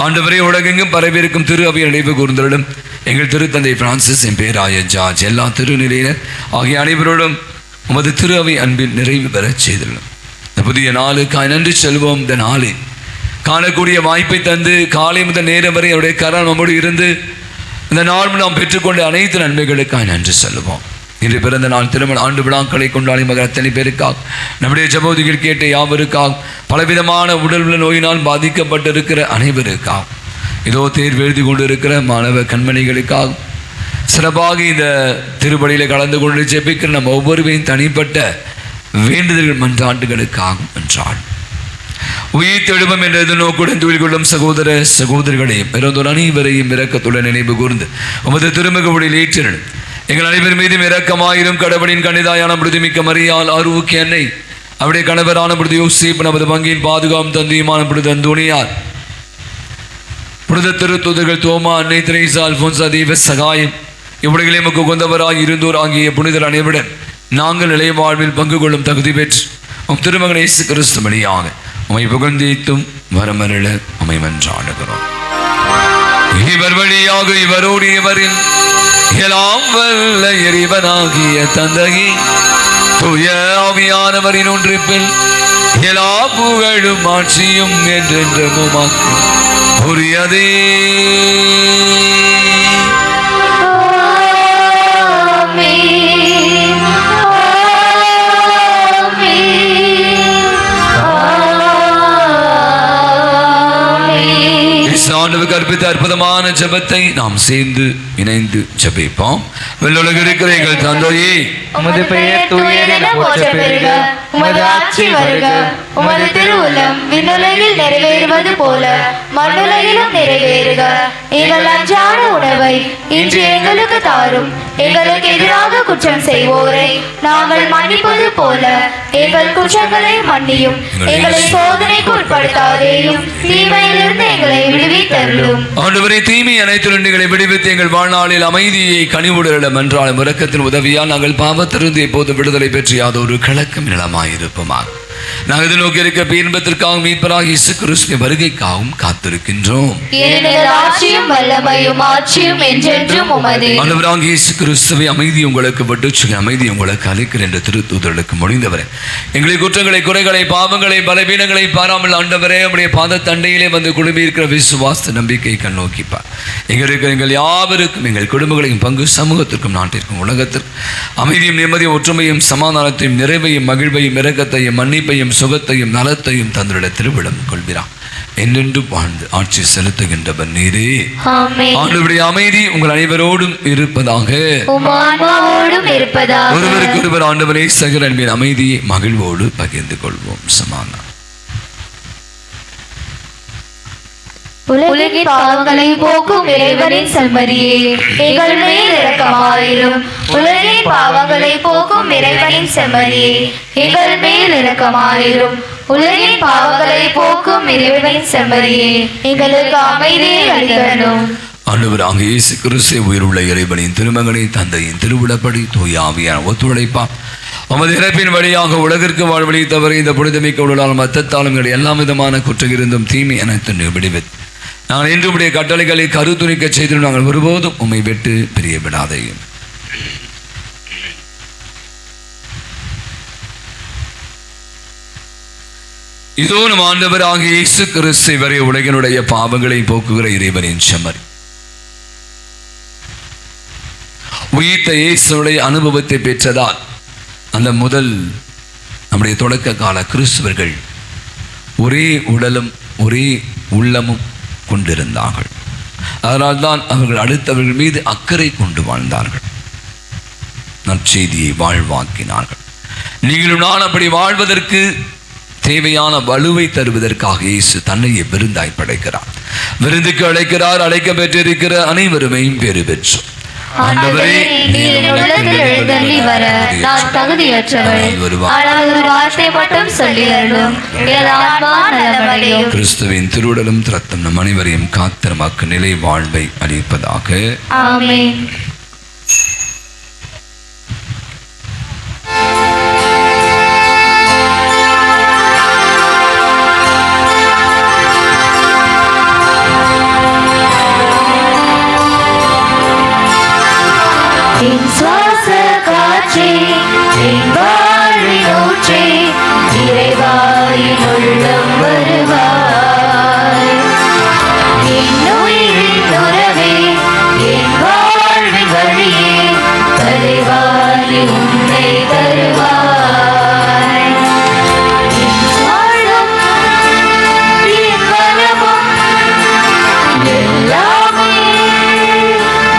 ஆண்டவரே, உலகெங்கும் பரவியிருக்கும் திரு அவை நினைவு கூர்ந்தலும் எங்கள் திருத்தந்தை பிரான்சிஸ், என் பேராய ஜார்ஜ், எல்லா திருநிலையினர் ஆகிய அனைவரோடும் உமது திரு அவை அன்பில் நிறைவு பெறச் செய்துள்ளோம். புதிய நாளுக்காய் நன்றி செல்வோம். இந்த நாளை காணக்கூடிய வாய்ப்பை தந்து காலை முதல் நேரம் வரை அவருடைய கரம் நம்மோடு இருந்து இந்த நாள் நாம் பெற்றுக்கொண்ட அனைத்து நன்மைகளுக்காக நன்றி செல்வோம். இன்று பிறந்த நாள், திருமண ஆண்டு விழாக்களை கொண்டாடி மகர் அத்தனை பேருக்காக, நம்முடைய ஜபோதிகள் கேட்ட யாவருக்காக, பலவிதமான உடல் உள்ள நோயினால் பாதிக்கப்பட்டிருக்கிற அனைவருக்காக, இதோ தேர்வு எழுதி கொண்டு இருக்கிற மாணவ கண்மணிகளுக்காக, சிறப்பாக இந்த திருப்பலியில் கலந்து கொண்டு ஜெபிக்கிற நம்ம ஒவ்வொருவரையும் தனிப்பட்ட வேண்டுதல்கள் மன்றாண்டுகளுக்காகும் என்றால் உயிர் தெழுவம் என்ற நோக்குடன் தொழில் கொள்ளும் சகோதர சகோதரிகளையும் பிறந்தோர் அனைவரையும் இரக்கத்துடன் நினைவு கூர்ந்து உமது திருமுகவுடைய ஏற்றினர். எங்கள் அனைவர் மீதும் இரக்கமாயிரும். கடவுளின் கணிதாயான மிருதுமிக்க மரியாள் ஆரோக்கிய அன்னை, அவருடைய கணவரான புனித யோசேப்பு, நமது வங்கியின் பாதுகாப்பு தந்தையுமான புனித அந்தோனியார், புனித திருத்தூதர்கள் தோமா, அன்னை தெரேசா, அல்போன்சா, தெய்வ சகாயம், இவ்வுலகிலே நமக்கு கொண்டவராய் இருந்தோர் ஆகிய புனிதர் அனைவருடன் நாங்கள் நிலை வாழ்வில் பங்கு கொள்ளும் தகுதி பெற்று உம் திருமகன் இயேசு கிறிஸ்து வழியாக உம்மை புகழ்ந்தேத்தும் வரமருள உம்மை மன்றாடுகிறோம். இவர் வழியாக இவரோடு இவரில் எல்லாம் வல்ல இறைவனாகிய தந்தையே, தூய ஆவியானவரின் ஒன்றிப்பில் எல்லா புகழும் ஆட்சியும் என்றென்றும் உரியதே. ஆண்டவருக்கு அர்ப்பித்த அற்புதமான ஜெபத்தை நாம் சேர்ந்து இணைந்து ஜெபிப்போம். வெள்ளுலகில் இருக்கிற எங்கள் தந்தையே, உமது பெயர் தூயதென போற்றப் பெறுக. உமது ஆட்சி வருக. உமது திருவுளம் விண்ணுலகில் நிறைவேறுவது போல மண்ணுலகிலும் நிறைவேறுக. எங்கள் அன்றாட உணவை இன்று எங்களுக்கு தாரும். எங்களுக்கு எதிராக குற்றம் செய்வோரை நாங்கள் மன்னிப்பது போல எங்கள் குற்றங்களை மன்னியும். எங்களை சோதனைக்கு உட்படுத்தாதேயும், தீமையிலிருந்து எங்களை விடுவித்தருளும். ஆண்டவரே, தீமை அனைத்து எங்களை விடுவித்து எங்கள் வாழ்நாளில் அமைதியை கனிவுடலிடம் என்றாலும் இரக்கத்தின் உதவியால் நாங்கள் பாவத்திலிருந்து எப்போது விடுதலை பெற்று யாதொரு கலக்கம் நிலமாயிருப்போமாக. நாங்கள் எதிர்நோக்கி இருக்க பேரின்பத்திற்காகவும் மீட்பராகிய இயேசு கிறிஸ்துவின் வருகைக்காகவும் காத்திருக்கின்றோம். ஆட்சியும் வல்லமையும் ஆட்சியும் என்றென்றும் உமதே. ஆண்டவராகிய இயேசு கிறிஸ்துவை அமைதி உங்களுக்கு விட்டு அமைதி உங்களுக்கு அளிக்கிறேன் என்ற திருத்தூதர்களுக்கு முடிந்தவரே, எங்களை குற்றங்களை, குறைகளை, பாவங்களை, பலவீனங்களை பாராமல் ஆண்டவரே உம்முடைய பாத தண்டையிலே வந்து குழுமி இருக்கிற விசுவாச நம்பிக்கை கண்ணோக்கிப்பார். எங்கள் யாவருக்கும், எங்கள் குடும்பங்களையும், பங்கு சமூகத்திற்கும், நாட்டிற்கும், உலகத்திற்கும் அமைதியும், நிம்மதியும், ஒற்றுமையும், சமாதானத்தையும், நிறைவையும், மகிழ்வையும், இரக்கத்தையும், மன்னிப்பையும், சுகத்தையும், நலத்தையும் தந்துள்ள திருவிடம் கொள்கிறார். என்றென்று வாழ்ந்து ஆட்சி செலுத்துகின்றவர் நீரே. ஆண்டவருடைய அமைதி உங்கள் அனைவரோடும் இருப்பதாக. ஒருவருக்கு ஒருவர் ஆண்டவரே சகல அன்பின் அமைதியை மகிழ்வோடு பகிர்ந்து கொள்வோம். சமாதானம். உலகின் பாவங்களை போக்கும் இறைவனின் செம்மறியே, எங்கள் மேல் இரக்கமாயிரும். உலகின் பாவங்களை போக்கும் இறைவனின் செம்மறியே, எங்கள் மேல் இரக்கமாயிரும். உலகின் பாவங்களை போக்கும் இறைவனின் செம்மறியே, எங்களுக்கு அமைதியை அளிக்கணும். ஆண்டவராக இயேசு கிறிஸ்து உயிருள்ள இறைவனின் திருமகனை தந்தையின் திருவிழப்படி தூய ஆவியான ஒத்துழைப்பார் உமது இறப்பின் வழியாக உலகிற்கு வாழ்வழித்தவரை இந்த புனிதமிக்க உடலாலும் மத்தத்தாலும் எல்லா விதமான குற்றங்கிருந்தும் தீமை அனைத்து விடுவித்து நாங்கள் இன்று உடைய கட்டளைகளை கருத்துணிக்க செய்து நாங்கள் ஒருபோதும் உம்மை விட்டு பிரிய விடாதையும். இதோ நம் ஆண்டவராக இயேசு கிறிஸ்து வரை உலகினுடைய பாவங்களை போக்குகிற இறைவனின் செம்மறி. உயிர்த்த இயேசுடைய அனுபவத்தை பெற்றதால் அந்த முதல் நம்முடைய தொடக்க கால கிறிஸ்துவர்கள் ஒரே உடலும் ஒரே உள்ளமும் கொண்டிருந்தார்கள். அதனால்தான் அவர்கள் அடுத்தவர்கள் மீது அக்கறை கொண்டு வாழ்ந்தார்கள், நற்செய்தியை வாழ்வாக்கினார்கள். நீங்களும் நான் அப்படி வாழ்வதற்கு தேவையான வலுவை தருவதற்காக இயேசு தன்னையே விருந்தாய் படைக்கிறார். விருந்துக்கு அழைக்கிறார். அழைக்க பெற்றிருக்கிற அனைவருமே பெரு பெற்றோம். ஆண்டவரே, நீர் என் உள்ளத்தில் எழுந்தருளி வர நான் தகுதியற்றவள். ஆனால் ஒரு வார்த்தை மட்டும் சொல்லியருளும், எனது ஆன்மா நலமடையும். கிறிஸ்துவின் திருவுடலும் இரத்தம் நம் அனைவரையும் காத்து நமக்கு நிலை வாழ்வை அளிப்பதாக. ஆமென். சுவாச காற்றே, என் வாழ்வின் ஊற்றே, இறைவாயின் உள்ளம் வருவாய். என் உயிரின் உறவே, என் வாழ்வின் வழியே, தலைவாரி உன்னை தருவாய். என் வாழ்வும் என் மனமும் எல்லாமே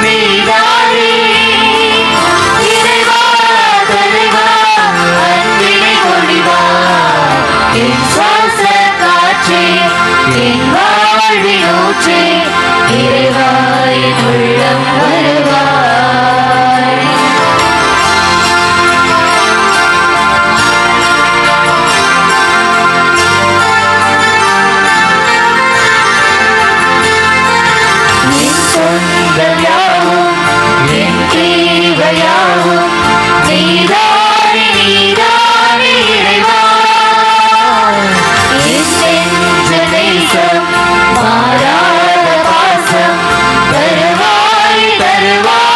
நீதானே. என் சுவாச காற்றே, என் வாழ்வின் ஊற்றே, இறைவாயின் உள்ளம் வருவாய். என் சொந்தம் யாவும், என் தேவையாவும் நீதானே, நீதானே இறைவா. மாறாத பாசம் தருவாய், தருவாய்.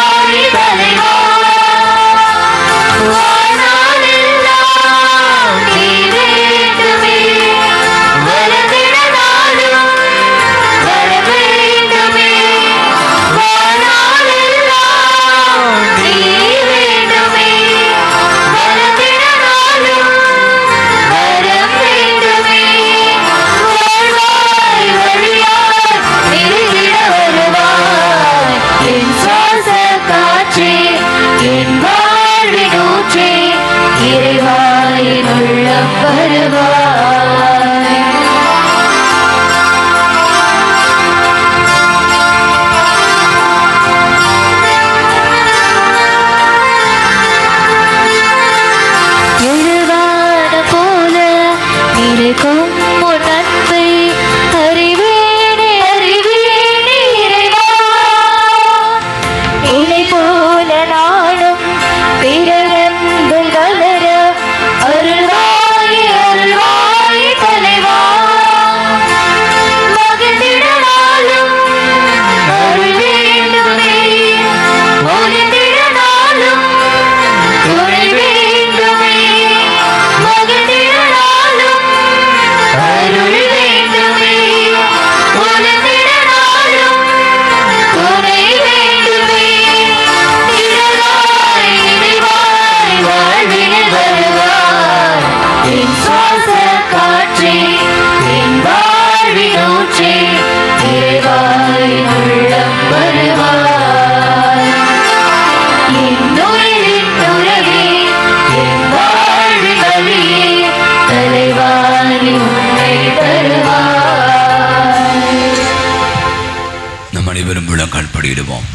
கண்படியிடுவோம்.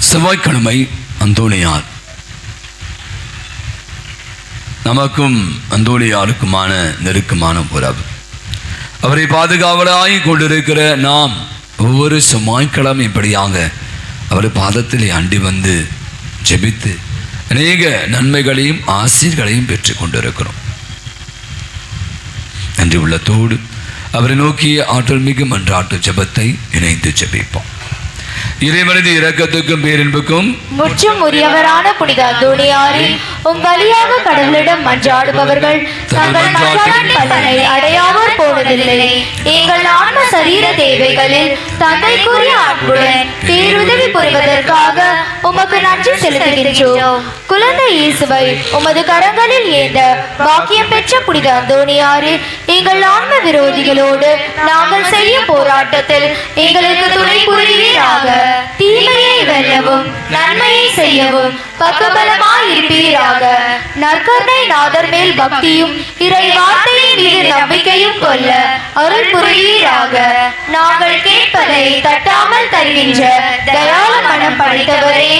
செவ்வாய்க்கிழமை அந்தோனியார். நமக்கும் அந்தோனியாருக்குமான நெருக்கமான உறவு. அவரை பாதுகாவலாய் கொண்டிருக்கிற நாம் ஒவ்வொரு செவ்வாய்க்கிழமை இப்படியாக அவர் பாதத்திலே அண்டி வந்து ஜெபித்து அநேக நன்மைகளையும் ஆசீர்களையும் பெற்று கொண்டிருக்கிறோம். நன்றி உள்ளத்தோடு அவரை நோக்கிய ஆற்றல் மிகு மன்றாட்டு ஜெபத்தை இணைந்து ஜெபிப்போம். இறைவனது இரக்கத்துக்கும் பேரன்புக்கும் முற்றும் உரியவரான புனித அந்தோனியாரே, உம் வழியாக கடவுளிடம் மன்றாடுபவர்கள் தங்கள் மன்றாட்டின் பலனை அடையாமல் போனதில்லை. எங்கள் ஆன்ம சரீர தேவைகளில் தந்தைக்குரிய அன்புடன் பேருதவி புரிவதற்காக உமக்கு நன்றி செலுத்துகின்றோம். குழந்தை இயேசுவை உமது கரங்களில் ஏந்த பாக்கியம் பெற்ற புனித அந்தோனியாரே, எங்கள் ஆன்ம விரோதிகளோடு நாங்கள் செய்யும் போராட்டத்தில் எங்களுக்கு துணை புரிவீராக. தீமையை வெல்லவும் நன்மையை செய்யவும் பக்கபலமாய் இருப்பீராக. நற்கருணை நாதர் மேல் பக்தியும் இறை வார்த்தையின் மீது நம்பிக்கையும் கொள்ள அருள் புரிவீராக. நாங்கள் கேட்பதை தட்டாமல் தருகின்ற தயாள மனம் படைத்தவரே,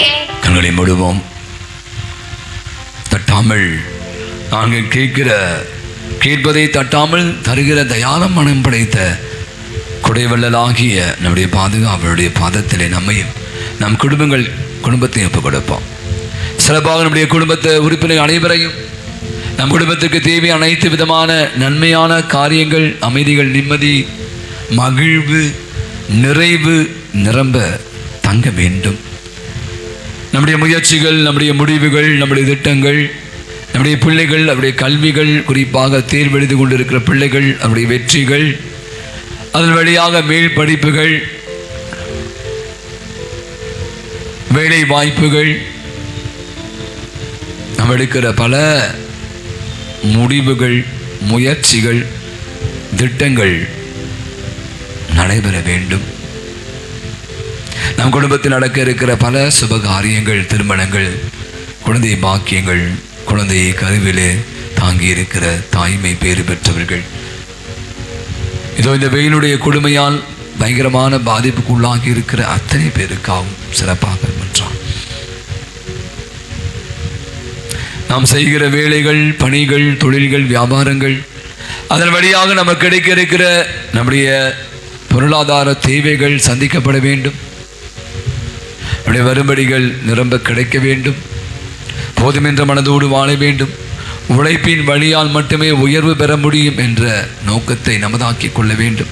கண்களை மூடுவோம். தட்டாமல் நாங்கள் கேட்பதை தட்டாமல் தருகிற தயாள மனம் படைத்த குடைவள்ளலாகிய நம்முடைய பாதுகாவலுடைய பாதத்திலே நம்மையும் நம் குடும்பத்தையும் ஒப்புக் கொடுப்போம். சிறப்பாக நம்முடைய குடும்பத்தை உறுப்பினர் அனைவரையும் நம் குடும்பத்திற்கு தேவையான அனைத்து விதமான நன்மையான காரியங்கள், அமைதிகள், நிம்மதி, மகிழ்வு, நிறைவு நிரம்ப தங்க வேண்டும். நம்முடைய முயற்சிகள், நம்முடைய முடிவுகள், நம்முடைய திட்டங்கள், நம்முடைய பிள்ளைகள், அவருடைய கல்விகள், குறிப்பாக தேர்வெழுது கொண்டிருக்கிற பிள்ளைகள், அவருடைய வெற்றிகள், அதன் வழியாக மேல் படிப்புகள், வேலை வாய்ப்புகள், நாம் எடுக்கிற பல முடிவுகள், முயற்சிகள், திட்டங்கள் நடைபெற வேண்டும். நம் குடும்பத்தில் நடக்க இருக்கிற பல சுபகாரியங்கள், திருமணங்கள், குழந்தை பாக்கியங்கள், குழந்தையை கருவிலே தாங்கி இருக்கிற தாய்மை பேறு பெற்றவர்கள், இதோ இந்த வெயிலுடைய கொடுமையால் பயங்கரமான பாதிப்புக்கு உள்ளாகி இருக்கிற அத்தனை பேருக்காகவும் சிறப்பாக மன்றாம். நாம் செய்கிற வேலைகள், பணிகள், தொழில்கள், வியாபாரங்கள், அதன் வழியாக நமக்கு கிடைக்க இருக்கிற நம்முடைய பொருளாதார தேவைகள் சந்திக்கப்பட வேண்டும். நம்முடைய வரும்படிகள் நிரம்ப கிடைக்க வேண்டும். போதுமென்ற மனதோடு வாழ வேண்டும். உழைப்பின் வழியால் மட்டுமே உயர்வு பெற முடியும் என்ற நோக்கத்தை நமதாக்கி கொள்ள வேண்டும்.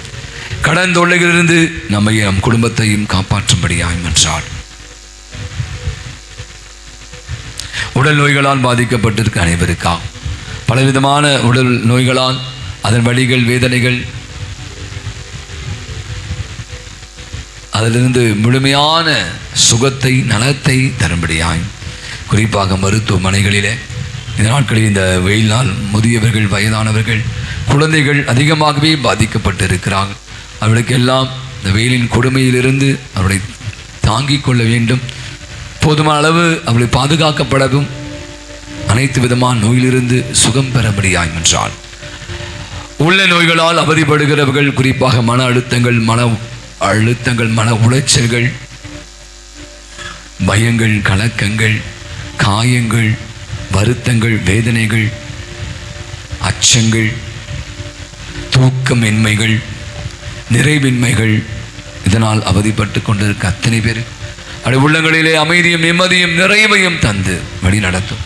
கடன் தொல்லைகளிலிருந்து நம்மையும் நம் குடும்பத்தையும் காப்பாற்றும்படியாய் மன்றாடு. உடல் நோய்களால் பாதிக்கப்பட்டிருக்க அனைவருக்காக பலவிதமான உடல் நோய்களால் அதன் வலிகள், வேதனைகள், அதிலிருந்து முழுமையான சுகத்தை, நலத்தை தரும்படியாய், குறிப்பாக மருத்துவமனைகளிலே இந்த நாட்களில் இந்த வெயிலால் முதியவர்கள், வயதானவர்கள், குழந்தைகள் அதிகமாகவே பாதிக்கப்பட்டிருக்கிறார்கள். அவர்களுக்கெல்லாம் இந்த வெயிலின் கொடுமையிலிருந்து அவர்களை தாங்கிக் கொள்ள வேண்டும். போதுமான அளவு அவர்களை பாதுகாக்கப்படவும் அனைத்து விதமான நோயிலிருந்து சுகம் பெறபடியாய் என்றால், உள்ள நோய்களால் அவதிப்படுகிறவர்கள், குறிப்பாக மன அழுத்தங்கள், மன உளைச்சல்கள், பயங்கள், கலக்கங்கள், காயங்கள், வருத்தங்கள், வேதனைகள், அச்சங்கள், தூக்கமின்மைகள், நிறைவின்மைகள், இதனால் அவதிப்பட்டு கொண்டிருக்க அத்தனை பேர் அவருடைய உள்ளங்களிலே அமைதியும் நிம்மதியும் நிறைவையும் தந்து வழி நடத்தும்.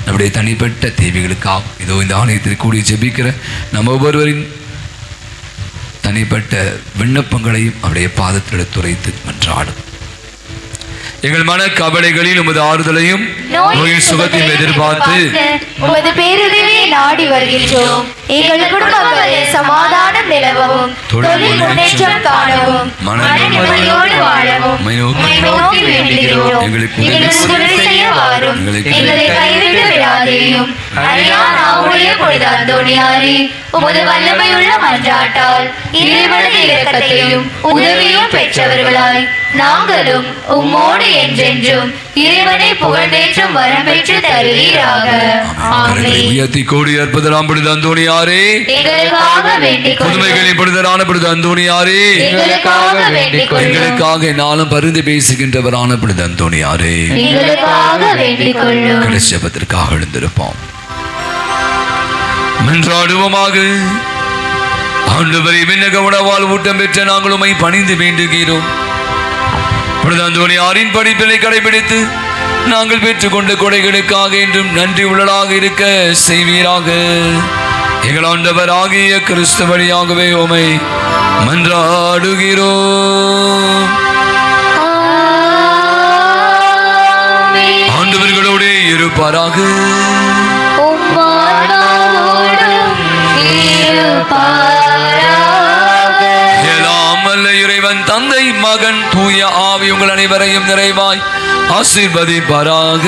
நம்முடைய தனிப்பட்ட தேவைகளுக்காக இதோ இந்த ஆலயத்தில் கூடி ஜெபிக்கிற நம்ம ஒவ்வொருவரின் தனிப்பட்ட விண்ணப்பங்களையும் அவருடைய பாதத்தில் எடுத்துரைத்து மன்றாடும். எங்கள் மன கவலைகளில் உமது ஆறுதலையும் நோயின் சுகத்தையும் எதிர்பார்த்து உமது பேருதவியை நாடி வருகின்றோம். எங்கள் குடும்பங்களில் சமாதானம் நிலவவும், தொழில் முன்னேற்றம் காணவும், மன நிம்மதியோடு வாழவும் உம்மை நோக்கி வேண்டுகிறோம். எங்களுக்கு உதவி செய்ய வாரும். எங்களை கைவிட்டு விடாதேயும். அரியா நாவுடைய புனித அந்தோனியாரே, உமது வல்லமையுள்ள மன்றாட்டால் இறைவனது இரக்கத்தையும் உதவியும் பெற்றவர்களாய் நாங்களும் உம்மோடு என்றென்றும் இறைவனை புகழ்ந்தேற்றும் வரம் பெற்று தருவீராக. கரங்களை உயர்த்தி கோடி அற்புதராம் புனித அந்தோணியாரே, எங்களுக்காக வேண்டிக் கொள்ளும். புதுமைகளின் புனிதரான புனித அந்தோணியாரே, எங்களுக்காக வேண்டிக் கொள்ளும். எங்களுக்காக நாளும் பரிந்து பேசுகின்றவரான புனித அந்தோணியாரே, எங்களுக்காக வேண்டிக் கொள்ளும். கடைசி ஜெபத்திற்காக எழுந்திருப்போம். மன்றாடுவோமாக. ஆண்டவரை விண்ணக உணவால் ஊட்டம் பெற்ற நாங்கள் உம்மை பணிந்து வேண்டுகிறோம். புனித அந்தோணியாரின் படிப்பினை கடைபிடித்து நாங்கள் பெற்றுக்கொண்ட கொடைகளுக்காக என்றும் நன்றி உள்ளதாக இருக்க செய்வீராக. எங்கள் ஆண்டவராகிய கிறிஸ்து வழியாகவே உம்மை மன்றாடுகிறோம். ஆண்டவர்களோடு இருப்பாராக. எல்லாம் வல்ல இறைவன் தந்தை மகன் தூய ஆவி உங்கள் அனைவரையும் நிறைவாய் ஆசீர்வதிப்பாராக.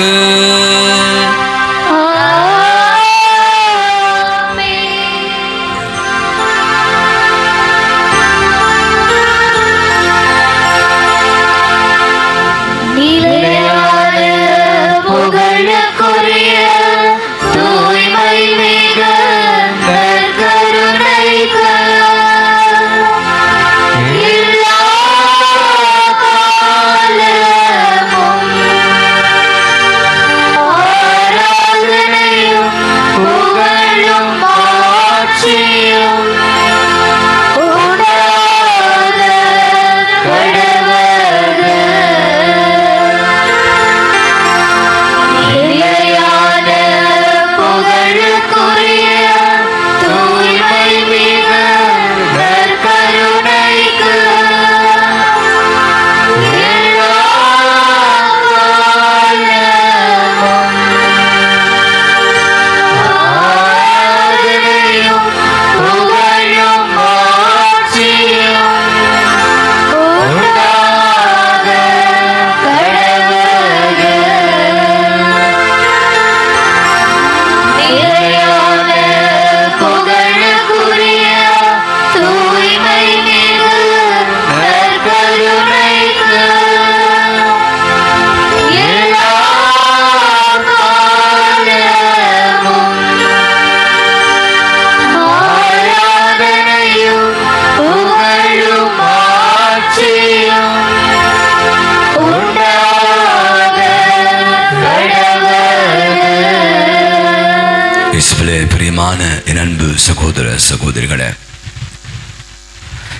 பிரியமான என் அன்பு சகோதர சகோதரிகளே,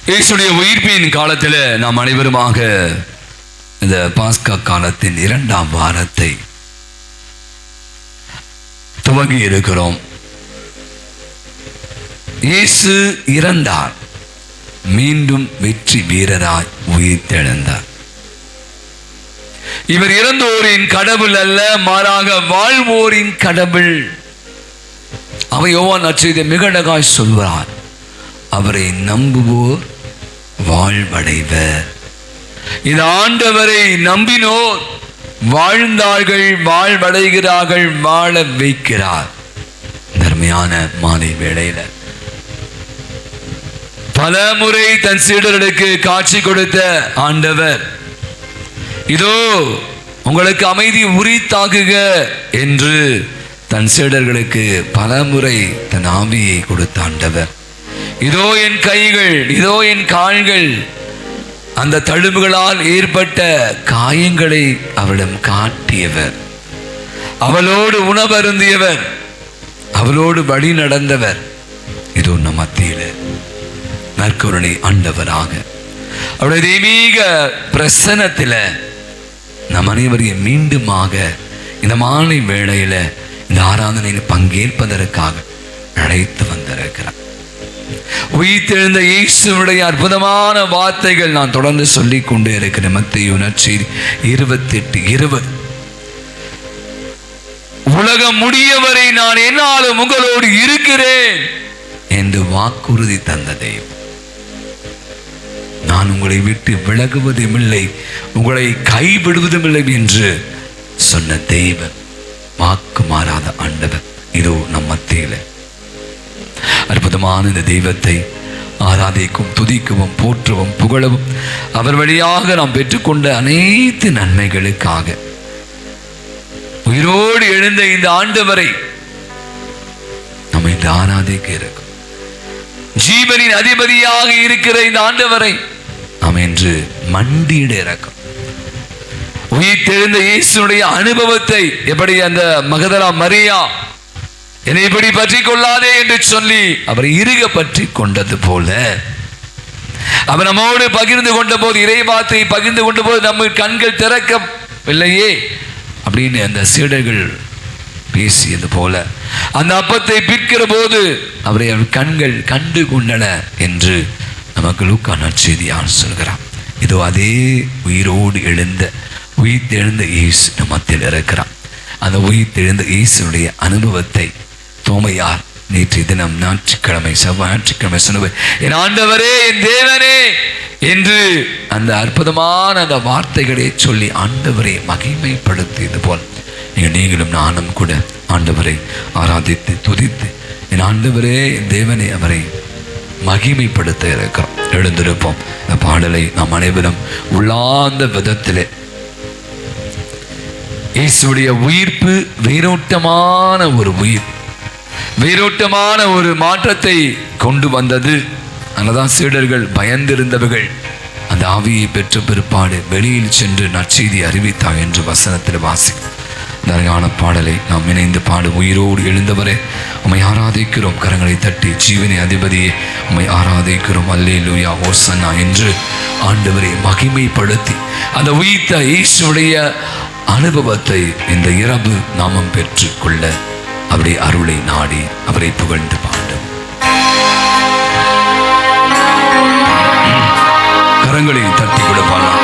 இயேசுடைய உயிர்ப்பின் காலத்தில் நாம் அனைவருமாக இந்த பாஸ்கா காலத்தின் 2ஆம் வாரத்தை துவங்கி இருக்கிறோம். இயேசு இறந்தார், மீண்டும் வெற்றி வீரராய் உயிர்த்தெழுந்தார். இவர் இறந்தோரின் கடவுள் அல்ல, மாறாக வாழ்வோரின் கடவுள். அவன் யோவான் நற்செய்தியை மிக அழகாய் சொல்வார், அவரை நம்புவோர் வாழ்வடைவர். இந்த ஆண்டவரை நம்பினோர் வாழ்ந்தார்கள், வாழ்வடைகிறார்கள், வாழ வைக்கிறார். தர்மையான மாலை வேளையில பல முறை தன் சீடர்களுக்கு காட்சி கொடுத்த ஆண்டவர், இதோ உங்களுக்கு அமைதி உரித்தாகுக என்று தன் சீடர்களுக்கு பல முறை தன் ஆவியை கொடுத்த ஆண்டவர், இதோ என் கைகள், இதோ என் கால்கள், அந்த தழும்புகளால் ஏற்பட்ட காயங்களை அவளிடம் காட்டியவர், அவளோடு உணவருந்தியவர், அவளோடு வழி நடந்தவர். இதோ நம் மத்தியில நற்கருணை ஆண்டவராக அவருடைய தெய்வீக பிரசன்னத்தில் நம் அனைவரையும் மீண்டுமாக இந்த மாலை வேளையில இந்த ஆராதனையில் பங்கேற்பதற்காக அழைத்து வந்திருக்கிறார். உயிர்த்தெழுந்த இயேசுவுடைய அற்புதமான வார்த்தைகள் நான் தொடர்ந்து சொல்லிக் கொண்டே இருக்கிறேன். மத்தேயு நற்செய்தி 28:20, உலகம் முடியவரை நான் என்னாலும் உங்களோடு இருக்கிறேன் என்று வாக்குறுதி தந்த தெய்வம். நான் உங்களை விட்டு விலகுவதும் இல்லை, உங்களை கைவிடுவதும் இல்லை என்று சொன்ன தெய்வம், வாக்கு மாறாத ஆண்டவர் இதோ நம் மத்தியில. அற்புதமான இந்த தெய்வத்தை ஆராதிக்கும், துதிக்கவும், போற்றவும், புகழவும் அவர் வழியாக நாம் பெற்றுக்கொண்ட அனைத்து நன்மைகளுக்காக உயிரோடு எழுந்த இந்த ஆண்டவரை நம்ம இன்று ஆராதிக்க இருக்கும். ஜீவனின் அதிபதியாக இருக்கிற இந்த ஆண்டவரை நாம் என்று மண்டியிட இறக்கும். உயிர்த்தெழுந்த இயேசுடைய அனுபவத்தை எப்படி அந்த மகதலா மரியா என்னை இப்படி பற்றி கொள்ளாதே என்று சொல்லி அவரை இறுக பற்றி கொண்டது போல அவர் நம்மோடு பகிர்ந்து கொண்ட போது, இறைவார்த்தை பகிர்ந்து கொண்ட போது நம்ம கண்கள் திறக்கவில்லையே அப்படின்னு அந்த சீடர்கள் பேசியது போல அந்த அப்பத்தை பிற்கிற போது அவரை கண்கள் கண்டு கொண்டன என்று நமக்கு லூக்கா நற்செய்தியார் சொல்கிறார். இதோ அதே உயிரோடு உயிர்த்தெழுந்த இயேசு நம் மத்தியில் இருக்கிறார். அந்த உயிர்த்தெழுந்த இயேசுடைய அனுபவத்தை தோமையார் நேற்றைய தினம் ஞாயிற்றுக்கிழமை சொன்ன என் ஆண்டவரே, என் தேவனே என்று அந்த அற்புதமான அந்த வார்த்தைகளை சொல்லி ஆண்டவரை மகிமைப்படுத்தியது போல் நீங்களும் நானும் கூட ஆண்டவரை ஆராதித்து துதித்து என் ஆண்டவரே, என் தேவனே அவரை மகிமைப்படுத்த இருக்கிறோம். எழுந்திருப்போம். இந்த பாடலை நாம் அனைவரும் உள்ளார்ந்த விதத்திலே இயேசுடைய உயிர்ப்பு வேரோட்டமான ஒரு மாற்றத்தை கொண்டு வந்தது. அதனால்தான் சீடர்கள் பயந்திருந்தவர்கள் அந்த ஆவியை பெற்ற பிற்பாடு வெளியில் சென்று நற்செய்தி அறிவித்தார் என்று வசனத்தில் வாசிக்கும். அழகான பாடலை நாம் இணைந்து பாடு. உயிரோடு எழுந்தவரே உம்மை ஆராதிக்கிறோம், கரங்களை தட்டி ஜீவனை அதிபதியே உம்மை ஆராதிக்கிறோம், அல்லேலூயா ஓசன்னா என்று ஆண்டவரை மகிமைப்படுத்தி அந்த உயிர்த்த இயேசுடைய அனுபவத்தை இந்த இரவு நாமம் பெற்று கொள்ள அவருடைய அருளை நாடி அவரை புகழ்ந்து பாடும். கரங்களை தட்டி கூட பாடலாம்.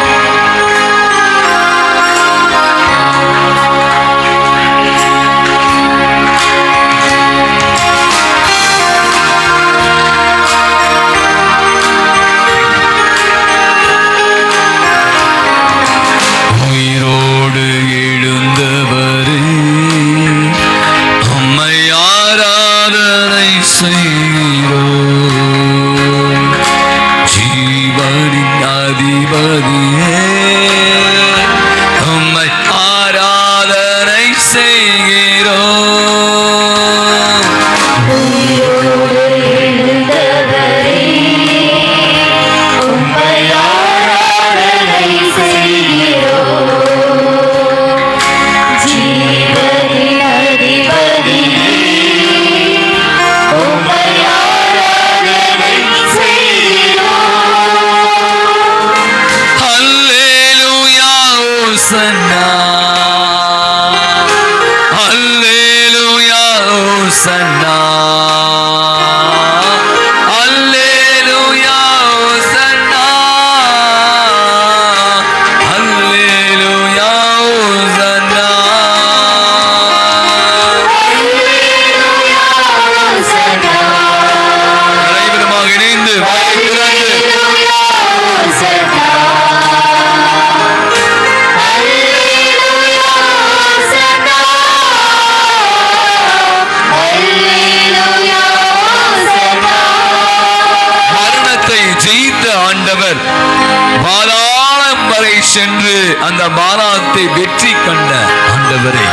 சென்று அந்த பாராத்தை வெற்றி கண்ட ஆண்டவரை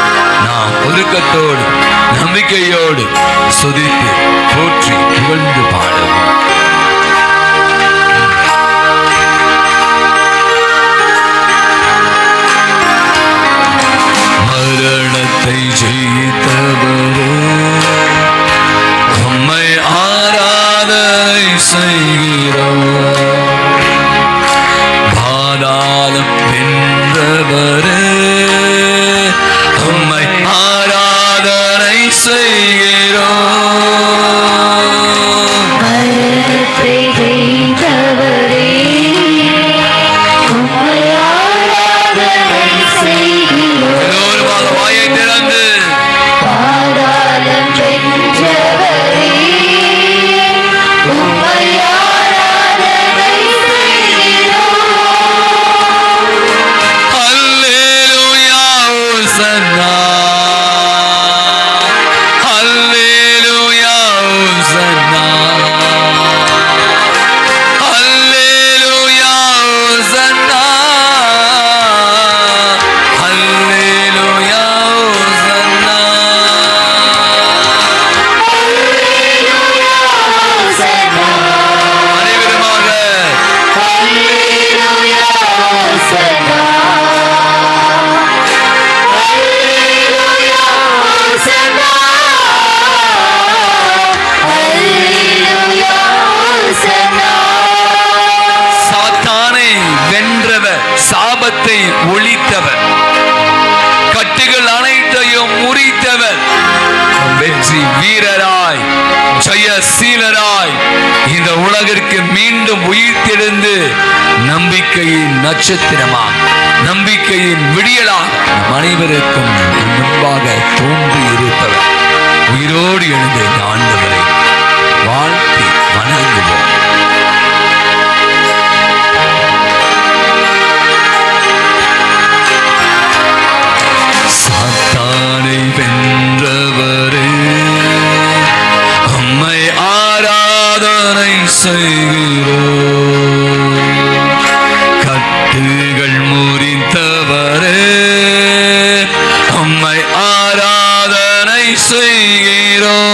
நாம் ஒழுக்கத்தோடு நம்பிக்கையோடு சுதித்து போற்றி புகழ்ந்து பாடுவோம். மரணத்தை ஜெயித்தவரே உம்மை ஆராதனை செய்கிறோம். பாதாளம் வென்றவரே உம்மை ஆராதனை செய்கிறோம். மரணத்தை ஜெயித்தவரே உம்மை ஆராதனை செய்கிறோம். எல்லோரும் வாயை திறந்து பாதாளம் வென்றவரே உம்மை ஆராதனை வாழ்விற்கு மீண்டும் உயிர்த்தெழுந்து நம்பிக்கையின் நட்சத்திரமா, நம்பிக்கையின் விடியலா நம் அனைவருக்கும் முன்பாக தோன்றி இருப்பவர், உயிரோடு எழுந்த இந்த ஆண்டவரை வாழ்த்தி வணங்குவோம். சாத்தானை வென்றவரே, உம்மை ஆராதனை செய்கிறோம். கட்டுகள் முறிந்தவரே, உம்மை ஆராதனை செய்கிறோம்.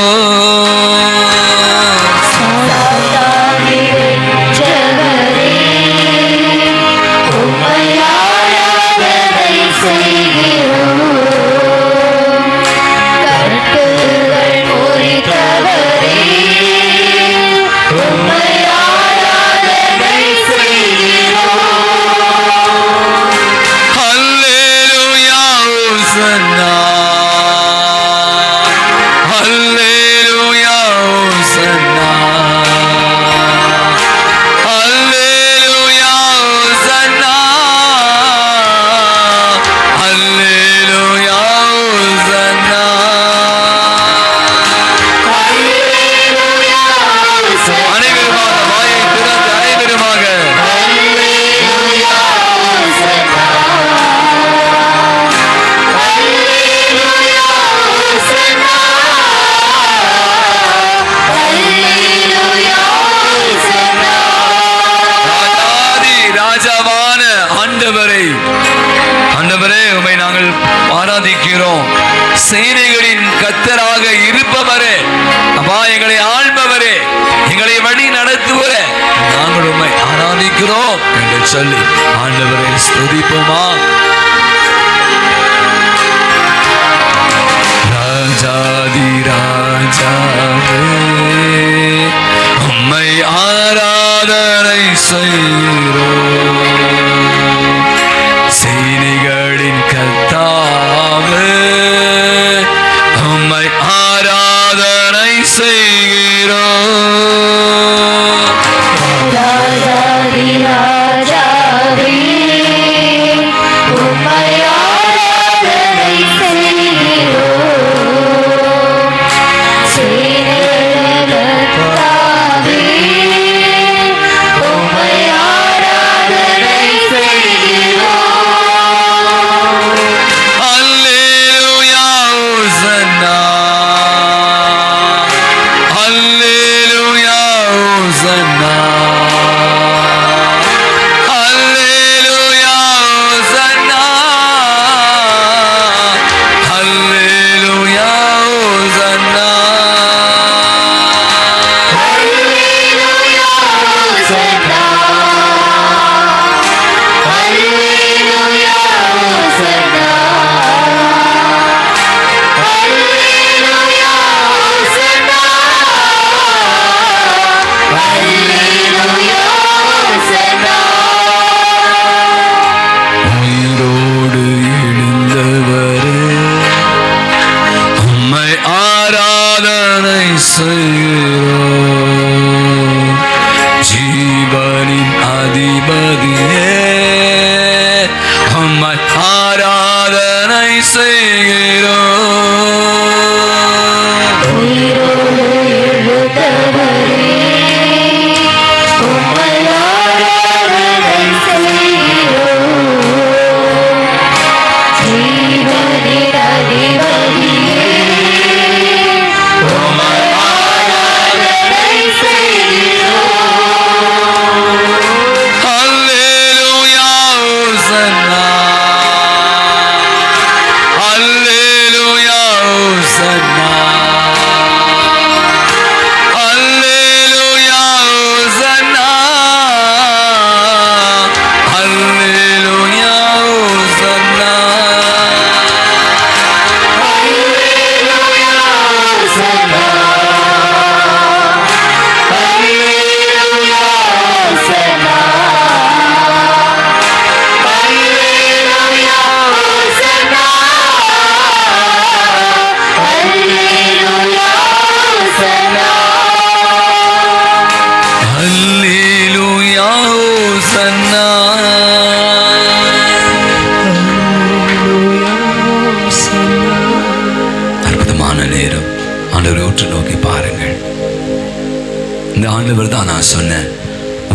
ஆண்டவரே, உம்மை நாங்கள் ஆராதிக்கிறோம். சேனைகளின் கர்த்தராக இருப்பவரே, அப்பா எங்களை ஆள்பவரே, எங்களை வழி நடத்துவரே, நாங்கள் உம்மை ஆராதிக்கிறோம் என்று சொல்லி ஆண்டவரை ஸ்துதிப்போமா? ராஜாதி ராஜாவே, உம்மை ஆராதனை செய்கிறோம். சேனைகளின் கர்த்தாவே, உம்மை ஆராதனை செய்கிறோம். ராஜாதி ராஜாவே, உம்மை ஆராதனை செய்கிறோம். சேனைகளின் கர்த்தாவே, உம்மை ஆராதனை செய்கிறோம். அல்லேலூயா, ஹோசன்னா, அல்லேலூயா, ஹோசன்னா, அல்லேலூயா,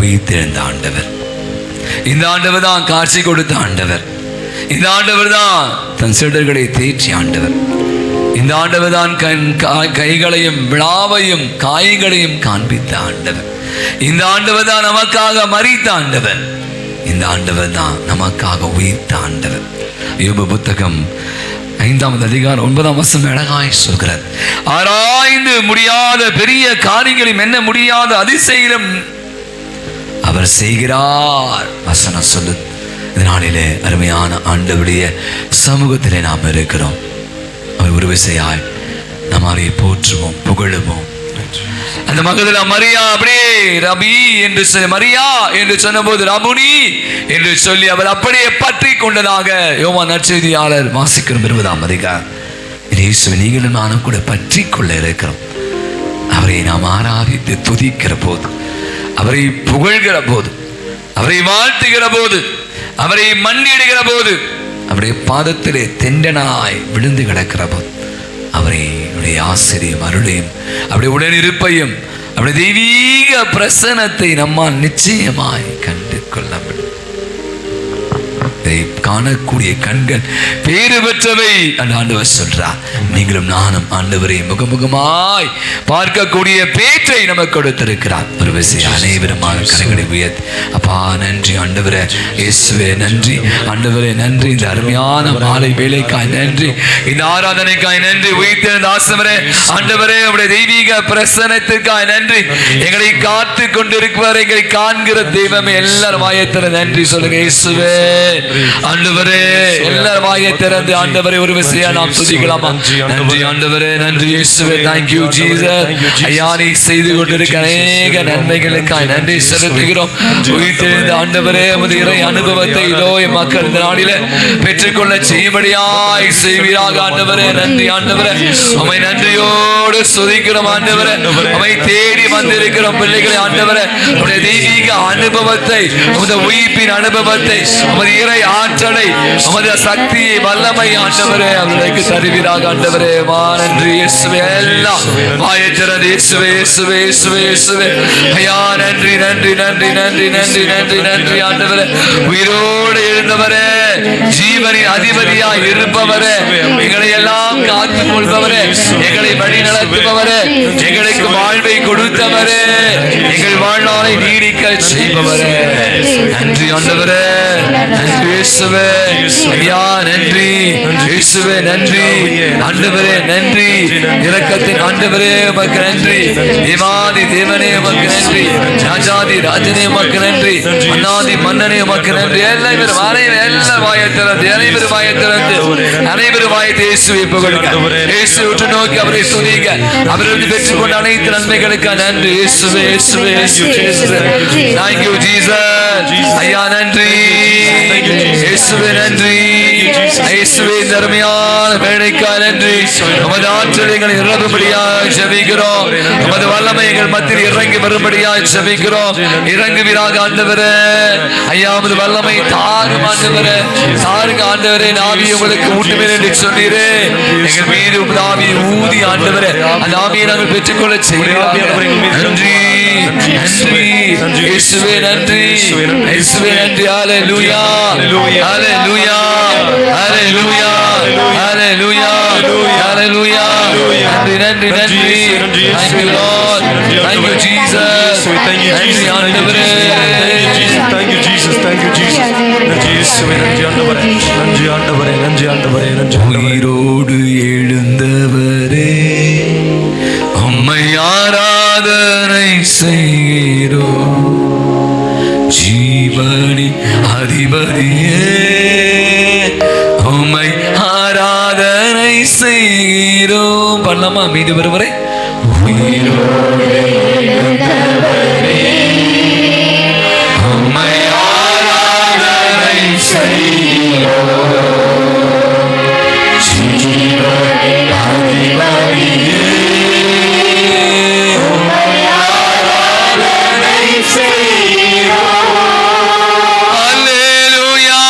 உயிர்த்தெழுந்த ஆண்டவர். இந்த ஆண்டவர் தான் காட்சி கொடுத்த ஆண்டவர். இந்த ஆண்டவர் தான் தன் சீடர்களை தேற்றிய ஆண்டவர். இந்த ஆண்டவர் தான் கைகளையும் விழாவையும் காயங்களையும் காண்பித்த ஆண்டவர். இந்த ஆண்டவர் தான் நமக்காக மரித்த ஆண்டவர். இந்த ஆண்டவர் தான் நமக்காக உயிர்த்த ஆண்டவர். யோபு புத்தகம் 5வது அதிகாரம் 9ஆம் வசனம் அழகாய் சொல்கிறார், ஆராய்ந்து முடியாத பெரிய காரியங்களையும் என்ன முடியாத அதிசயம் அவர் செய்கிறார். வசனம் சொல்லு. இதனாலே அருமையான ஆண்டவருடைய சமூகத்திலே நாம் இருக்கிறோம். அவர் ஒரு விசையாய் நாம் அவரை போற்றுவோம், புகழுவோம். அந்த மகதல மரியா அப்படியே ரபி என்று மரியா என்று சொன்னபோது ரபுனி என்று சொல்லி அவர் அப்படியே பற்றி கொண்டதாக யோவான் நற்செய்தியாளர் வாசிக்கிறோம் 20ஆம் அதிகாரம். இயேசுவை நீங்களும் நானும் கூட பற்றி கொள்ள இருக்கிறோம். அவரை நாம் ஆராதித்து துதிக்கிற போது, அவரை புகழ்கிற போது, அவரை வாழ்த்துகிற போது, அவரை மன்னிடுகிற போது, அவருடைய பாதத்திலே தெண்டனாய் விழுந்து கிடக்கிற போது, அவருடைய ஆசிரியம் அருளையும் அவருடைய உடனிருப்பையும் அவருடைய தெய்வீக பிரசன்னத்தை நம்மால் நிச்சயமாய் கண்டு கொள்ள முடியும். காணக்கூடிய கண்கள் பேறு பெற்றவை என்று ஆண்டவர் சொல்றார். நீங்களும் நானும் ஆண்டவரை முகமுகமாய் பார்க்கக்கூடிய பேற்றை நமக்கு கொடுத்திருக்கிறார். ஒரு விஷயம் அனைவருமான கரங்களை உயர்த்தி, அப்பா நன்றி ஆண்டவரே, இயேசுவே நன்றி ஆண்டவரே, நன்றி இந்த அருமையான மாலை வேலைக்காய் நன்றி, இந்த ஆராதனைக்காய் நன்றி, உயிர்த்தெழுந்த ஆசவரே ஆண்டவரே, அவருடைய தெய்வீக பிரசன்னத்துக்காய் நன்றி. எங்களை காத்து கொண்டிருப்பவர், எங்களை காண்கிற தெய்வமே, எல்லாரும் வாயத்திற நன்றி சொல்லுங்க. இயேசுவே ஆண்டவரே, எல்லாரும் வாயை திறந்து ஆண்டவரே ஒரு விஷயம் நாம் துதிக்கலாமா? நன்றி ஆண்டவரே, நன்றி இயேசுவே, thank you Jesus. ஐயா நீ செய்து கொண்டிருக்க அநேக நன்மைகளுக்காய் நன்றி செலுத்துகிறோம். உயிர்த்தெழுந்த ஆண்டவரே, உமது இறை அனுபவத்தை இதோ என் மக்கள் இந்த நாளிலே பெற்றுக்கொள்ள செய்யும்படியாய் செய்வீராக ஆண்டவரே. நன்றி ஆண்டவரே, உம்மை நன்றியோடு துதிக்கிறோம் ஆண்டவரே. உம்மை தேடி வந்திருக்கிறோம் பிள்ளைகளை ஆண்டவரே, உம்முடைய தெய்வீக அனுபவத்தை, உமது உயிர்ப்பின் அனுபவத்தை, உமது இறை ஆற்றலை, உமது சக்தியை, வல்லமை ஆண்டவரே அவர்களுக்கு தருவீராக ஆண்டவரே. நன்றி இயேசுவே, எல்லாம் வாயத்திறந்து இயேசுவே இயேசுவே இயேசுவே இயேசுவே. ஐயா நன்றி நன்றி நன்றி நன்றி நன்றி நன்றி நன்றி ஆண்டவரே. உயிரோடு எழுந்தவரே, ஜீவனின் அதிபதியாய் இருப்பவரே, எங்களை எல்லாம் காத்துக் கொள்பவரே, எங்களை வழி நடத்துபவரே, எங்களுக்கு வாழ்வை கொடுத்தவரே, எங்கள் வாழ்நாளை நீடிக்க செய்பவரே, நன்றி ஆண்டவரே. நன்றி இயேசுவே, ஐயா நன்றி இயேசுவே, நன்றி ஆண்டவரே, நன்றி இரக்கத்தின் ஆண்டவரே உமக்கு நன்றி, தேவாதி தேவனே உமக்கு நன்றி, ராஜாதி ராஜனே உமக்கு நன்றி, மன்னாதி மன்னனே உமக்கு நன்றி. எல்லாரும் வாயத்திறந்து அனைவரும் வாயத்திறந்து அனைவரும் வாயத்தை இயேசுவை புகழுங்க. இயேசு உற்று நோக்கி அவரை துதிங்க. அவரிருந்து பெற்றுக்கொண்ட அனைத்து நன்மைகளுக்கு நன்றி இயேசுவே இயேசுவே இயேசுவே. Thank you Jesus. ஐயா நன்றி இயேசுவே, நன்றி இயேசுவே, அருமையான வேலைக்காக நன்றி. உமது ஆற்றல் எங்களை நிரப்பும்படியாக ஜெபிக்கிறோம். உமது வல்லமை எங்கள் மத்தியில் இறங்கி வரும்படியாக ஜெபிக்கிறோம். இறங்குவீராக ஆண்டவரே. ஐயா உமது வல்லமை தாரும் ஆண்டவரே, தாருங்க ஆண்டவரே. ஆவியை உங்களுக்கு ஊட்டுவேன் என்று சொன்னீரே, எங்கள் மீது உமது ஆவியை ஊதி ஆண்டவரே, அந்த ஆவியை நாங்கள் பெற்றுக்கொள்ள செய்கிறோம். நன்றி நன்றி இயேசுவே, நன்றி இயேசுவே, நன்றி. ஹல்லேலூயா ஹல்லேலூயா ஹல்லேலூயா ஹல்லேலூயா ஹல்லேலூயா. நன்றி நன்றி நன்றி. Thank you Lord. Thank you Jesus. நன்றி ஆண்டவரே. Thank you Jesus. Thank you Jesus. நன்றி இயேசுவே, நன்றி ஆண்டவரே, நன்றி ஆண்டவரே, நன்றி ஆண்டவரே, நன்றி. உயிரோடு எழுந்தவரே, உம்மை ஆராதனை செய்கிறோம். ஜீவனி அதிபதியே, உம்மை ஆராதனை செய்கிறோம். பண்ணலாமா மீது வருவரை? உயிரோடு எழுந்தவரே, உம்மை ஆராதனை செய்கிறோம். ஜீவனி அதிபதியே, Hallelujah,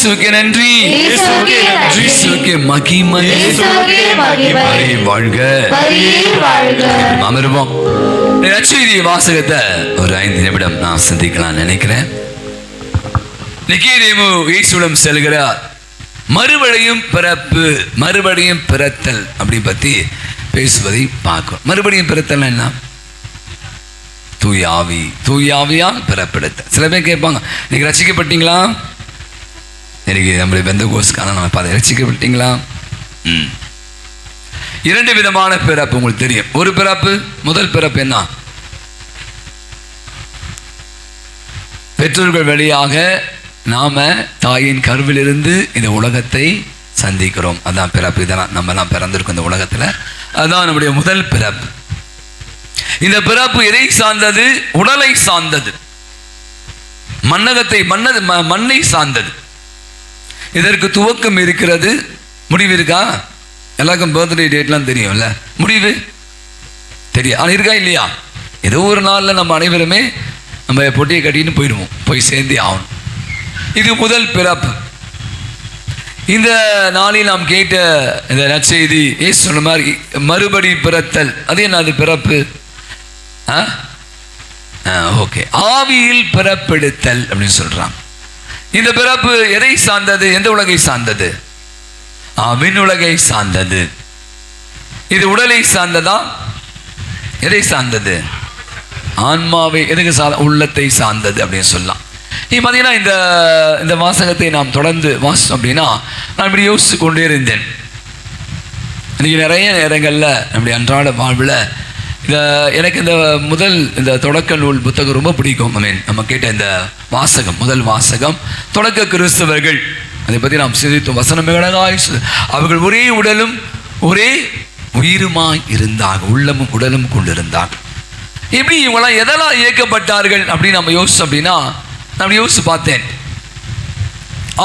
இயேசுவுக்கு நன்றி, இயேசுவுக்கே நன்றி. இயேசுவுக்கு மகிமை. இயேசுவுக்கே மகிமை. மரியே வாழ்க. மரியே வாழ்க. அமருவோம். நற்செய்தி வாசகத்தை ஒரு 5 நிமிடம் நான் சிந்திக்கலாம் நினைக்கிறேன். நிக்கோதேமு இயேசுவிடம் செல்கிறார். மறுபடியும் பிறப்பு, மறுபடியும் பிறத்தல் அப்படி பத்தி பேசுவதை பார்க்கும். மறுபடியும் பிறத்தல் என்ன? தூயாவி, தூயாவியால் பிறப்பெடுத்தல். சில பேர் கேட்பாங்க, நீங்க ரசிக்கப்பட்டீங்களா? எனக்கு நம்மளுடைய பெந்த கோஸ்க்கான நம்ம பார்த்து ரசிக்கப்பட்டீங்களா? 2 விதமான பிறப்பு உங்களுக்கு தெரியும். ஒரு பிறப்பு, முதல் பிறப்பு என்ன? பெற்றோர்கள் வழியாக நாம தாயின் கருவிலிருந்து இந்த உலகத்தை சந்திக்கிறோம். அதான் பிறப்பு. இதெல்லாம் நம்ம எல்லாம் பிறந்திருக்கோம் இந்த உலகத்துல. அதுதான் நம்முடைய முதல் பிறப்பு. இந்த பிறப்பு எதை சார்ந்தது? உடலை சார்ந்தது. மண்ணை சார்ந்தது. இதற்கு துவக்கம் இருக்கிறது, முடிவு இருக்கா? எல்லாருக்கும் பர்த்டே டேட்லாம் தெரியும்ல, முடிவு தெரியும். ஆனால் இருக்கா இல்லையா? ஏதோ ஒரு நாளில் நம்ம அனைவருமே நம்ம பொட்டியை கட்டின்னு போயிடுவோம், போய் சேர்ந்தே ஆகணும். இது முதல் பிறப்பு. இந்த நாளில் நாம் கேட்ட இந்த நற்செய்தி ஏசு சொன்ன மாதிரி மறுபடி பிறத்தல். அது என்ன? அது பிறப்பு. ஓகே, ஆவியில் பிறப்பெடுத்தல் அப்படின்னு சொல்றாங்க. இந்த பிறப்பு எதை சார்ந்தது? எந்த உலகை சார்ந்தது? விண்ணுலகை சார்ந்தது. இது உடலை சார்ந்ததா? எதை சார்ந்தது? ஆன்மாவை. எதுக்கு உள்ளத்தை சார்ந்தது அப்படின்னு சொல்லலாம். பார்த்தீங்கன்னா இந்த வாசகத்தை நாம் தொடர்ந்து வாசித்தோம் அப்படின்னா நான் இப்படி யோசித்து கொண்டே இருந்தேன். இன்னைக்கு நிறைய நேரங்களில் நம்முடைய அன்றாட வாழ்வில் எனக்கு இந்த தொடக்க நூல் புத்தகம் ரொம்ப பிடிக்கும். நம்ம கேட்ட இந்த வாசகம், முதல் வாசகம், தொடக்க கிறிஸ்தவர்கள், அதை பற்றி நாம் சிந்தித்தோம். வசனம் மிகழகாய், அவர்கள் ஒரே உடலும் ஒரே உயிருமாய் இருந்தாங்க, உள்ளமும் உடலும் கொண்டிருந்தாங்க. எப்படி இவங்களாம் எதெல்லாம் இயக்கப்பட்டார்கள் அப்படின்னு நம்ம யோசிச்சோம் அப்படின்னா, நான் யோசிச்சு பார்த்தேன்.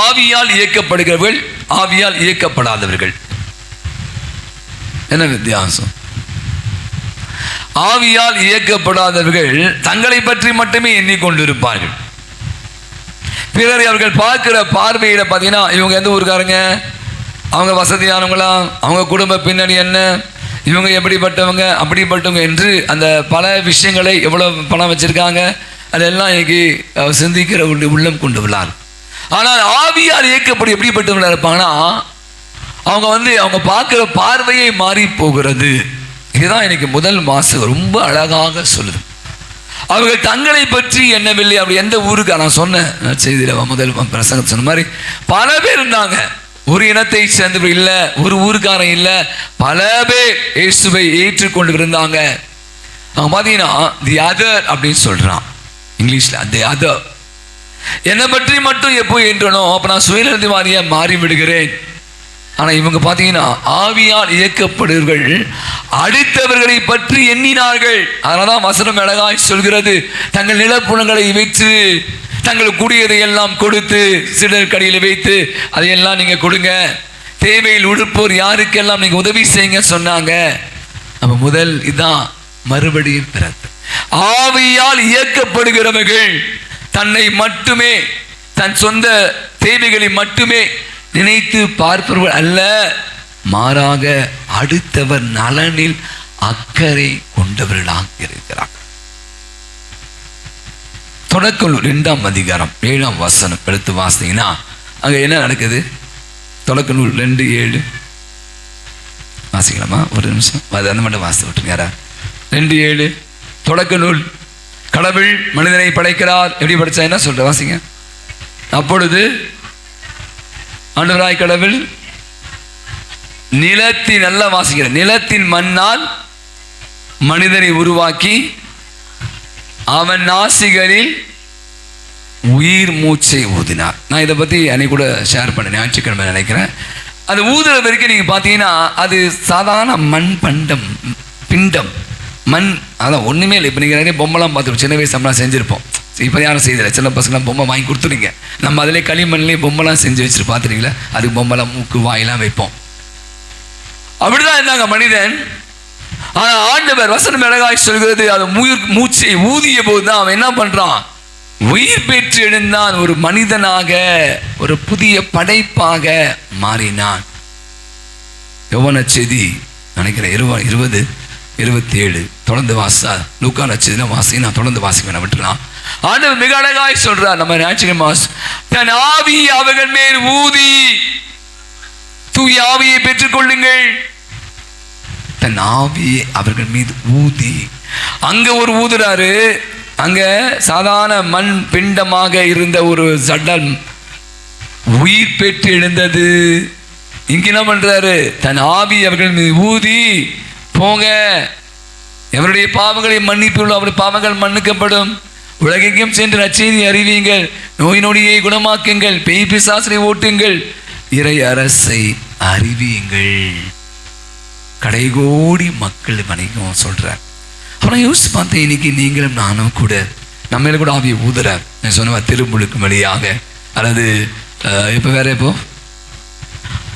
ஆவியால் இயக்கப்படுகிறவர்கள், ஆவியால் இயக்கப்படாதவர்கள். என்ன வித்தியாசம்? ஆவியால் இயக்கப்படாதவர்கள் தங்களை பற்றி மட்டுமே எண்ணிக்கொண்டிருப்பார்கள். பிறரை அவர்கள் பார்க்கிற பார்வையில பார்த்தீங்கன்னா, இவங்க எந்த ஊருக்காரங்க, அவங்க வசதியானவங்களா, அவங்க குடும்ப பின்னணி என்ன, இவங்க எப்படிப்பட்டவங்க அப்படிப்பட்டவங்க என்று அந்த பல விஷயங்களை, எவ்வளவு பணம் வச்சிருக்காங்க, அதெல்லாம் இன்னைக்கு சிந்திக்கிற உள்ளம் கொண்டு விழார். ஆனால் ஆவியால் இயக்கப்படி எப்படிப்பட்டவங்களா இருப்பாங்கன்னா, அவங்க பார்க்கிற பார்வையை மாறி போகிறது. இதுதான் இன்னைக்கு முதல் வாசகம் ரொம்ப அழகாக சொல்லுது. அவர்கள் தங்களை பற்றி எண்ணவில்லை. அப்படி எந்த ஊருக்கு நான் சொன்ன செய்தியில் முதல் பிரசங்க சொன்ன மாதிரி பல பேர் இருந்தாங்க. ஒரு இனத்தை சேர்ந்தவர் இல்லை, ஒரு ஊருக்காரன் இல்லை, பல பேர் இயேசுவை ஏற்றுக்கொண்டு இருந்தாங்க. அவங்க பார்த்தீங்கன்னா தி அதர் அப்படின்னு சொல்றான் இங்கிலீஷ்ல. தி அதர், என்னை பற்றி மட்டும் எப்போ என்றனோ அப்போ நான் சுயநலவாதியா மாறி விடுகிறேன். ஆனால் இவங்க பார்த்தீங்கன்னா ஆவியால் இயக்கப்படுவர்கள் அடுத்தவர்களை பற்றி எண்ணினார்கள். அதனால்தான் வசனம் அழகாய் சொல்கிறது, தங்கள் நிலப்புணங்களை வைத்து தங்களுக்கு கூடியதை எல்லாம் கொடுத்து சிலர் கடையில் வைத்து அதையெல்லாம் நீங்க கொடுங்க, தேவையில் உடுப்போர் யாருக்கெல்லாம் நீங்க உதவி செய்யுங்க சொன்னாங்க. அப்ப முதல் இதான் மறுபடியும் பிறப்பு. ஆவியால் இயக்கப்படுகிறவர்கள் தன்னை மட்டுமே, தன் சொந்த தேவைகளை மட்டுமே நினைத்து பார்ப்பவர்கள் அல்ல, மாறாக அடுத்தவர் நலனில் அக்கறை கொண்டவர்களாக இருக்கிறார். தொடக்க நூல் 2ஆம் அதிகாரம் 7ஆம் வசனம் எடுத்து வாசித்தீங்கன்னா அங்க என்ன நடக்குது? தொடக்க நூல் 2:7 வாசிக்கலாமா? ஒரு நிமிஷம் அந்த மட்டும் வாசித்து விட்டுருங்க. 2:7 தொடக்க நூல். கடவுள் மனிதனை படைக்கிறார். எப்படி படைச்சா என்ன சொல்ற? வாசிங்க. அப்பொழுது ஆண்டவராய் கடவுள் நிலத்தின், நல்லா வாசிக்கிற, நிலத்தின் மண்ணால் மனிதனை உருவாக்கி அவன் நாசிகளில் உயிர் மூச்சை ஊதினார். நான் இதை பற்றி அன்னைக்கு கூட ஷேர் பண்ணேன், ஞாயிற்றுக்கிழமை நினைக்கிறேன். அது ஊதுற வரைக்கும் நீங்கள் பார்த்தீங்கன்னா அது சாதாரண மண் பண்டம், பிண்டம், மண், அதான் ஒன்றுமே இல்லை. இப்போ நீங்கள் நிறைய பொம்மைலாம் பார்த்துருப்போம், சின்ன வயசு நம்மளாம் செஞ்சுருப்போம். இப்போ யாரும் செய்யலை, சின்ன பசங்களாம் பொம்மை வாங்கி கொடுத்துருங்க. நம்ம அதிலே களிமண்லேயே பொம்மைலாம் செஞ்சு வச்சுட்டு பார்த்துருக்கீங்களா? அதுக்கு பொம்மைலாம் மூக்கு வாயெல்லாம் வைப்போம். அப்படிதான் இருந்தாங்க மனிதன். ஆனால் ஆண்டவர் வசனம் அழகாய் சொல்கிறது, அது மூச்சை ஊதிய போது தான் அவன் என்ன பண்ணுறான்? உயிர் பெற்று எழுந்தான், ஒரு மனிதனாக, ஒரு புதிய படைப்பாக மாறினான். யோவான் நற்செய்தி நினைக்கிறேன் 20:27 தொடர்ந்து வாசா. லூக்கா நற்செய்தி வாசி, நான் தொடர்ந்து வாசிப்பேன், விட்டுலாம். ஆண்டவர் மிக அழகாய் சொல்றார், நம்ம ஞாயிற்றுக்கிழமை தன் ஆவி அவர்கள் மேல் ஊதி, தூய ஆவியை பெற்றுக்கொள்ளுங்கள். தன் ஆவியை அவர்கள் மீது ஊதி, அங்க ஒரு ஊதுறாரு, அங்க சாதாரண மண் பிண்டமாக இருந்த ஒரு சடல் உயிர் பெற்று எழுந்தது. இங்க என்ன பண்றாரு? தன் ஆவி அவர்கள் மீது ஊதி, போங்க, எவருடைய பாவங்களை மன்னிப்புள்ள அவருடைய பாவங்கள் மன்னிக்கப்படும், உலகெங்கும் சென்று நற்செய்தி அறிவியுங்கள், நோய் நொடியை குணமாக்குங்கள், பேய் பிசாசை ஓட்டுங்கள், இறை அரசை அறிவியுங்கள். கடைகோடி மக்கள் வணிகம் சொல்றார். அப்புறம் யோசிச்சு பார்த்தேன், இன்னைக்கு நீங்களும் நானும் கூட நம்ம கூட ஆவியை ஊதுறார். நான் சொன்ன திருமுழுக்கு வழியாக, அல்லது இப்போ வேற இப்போ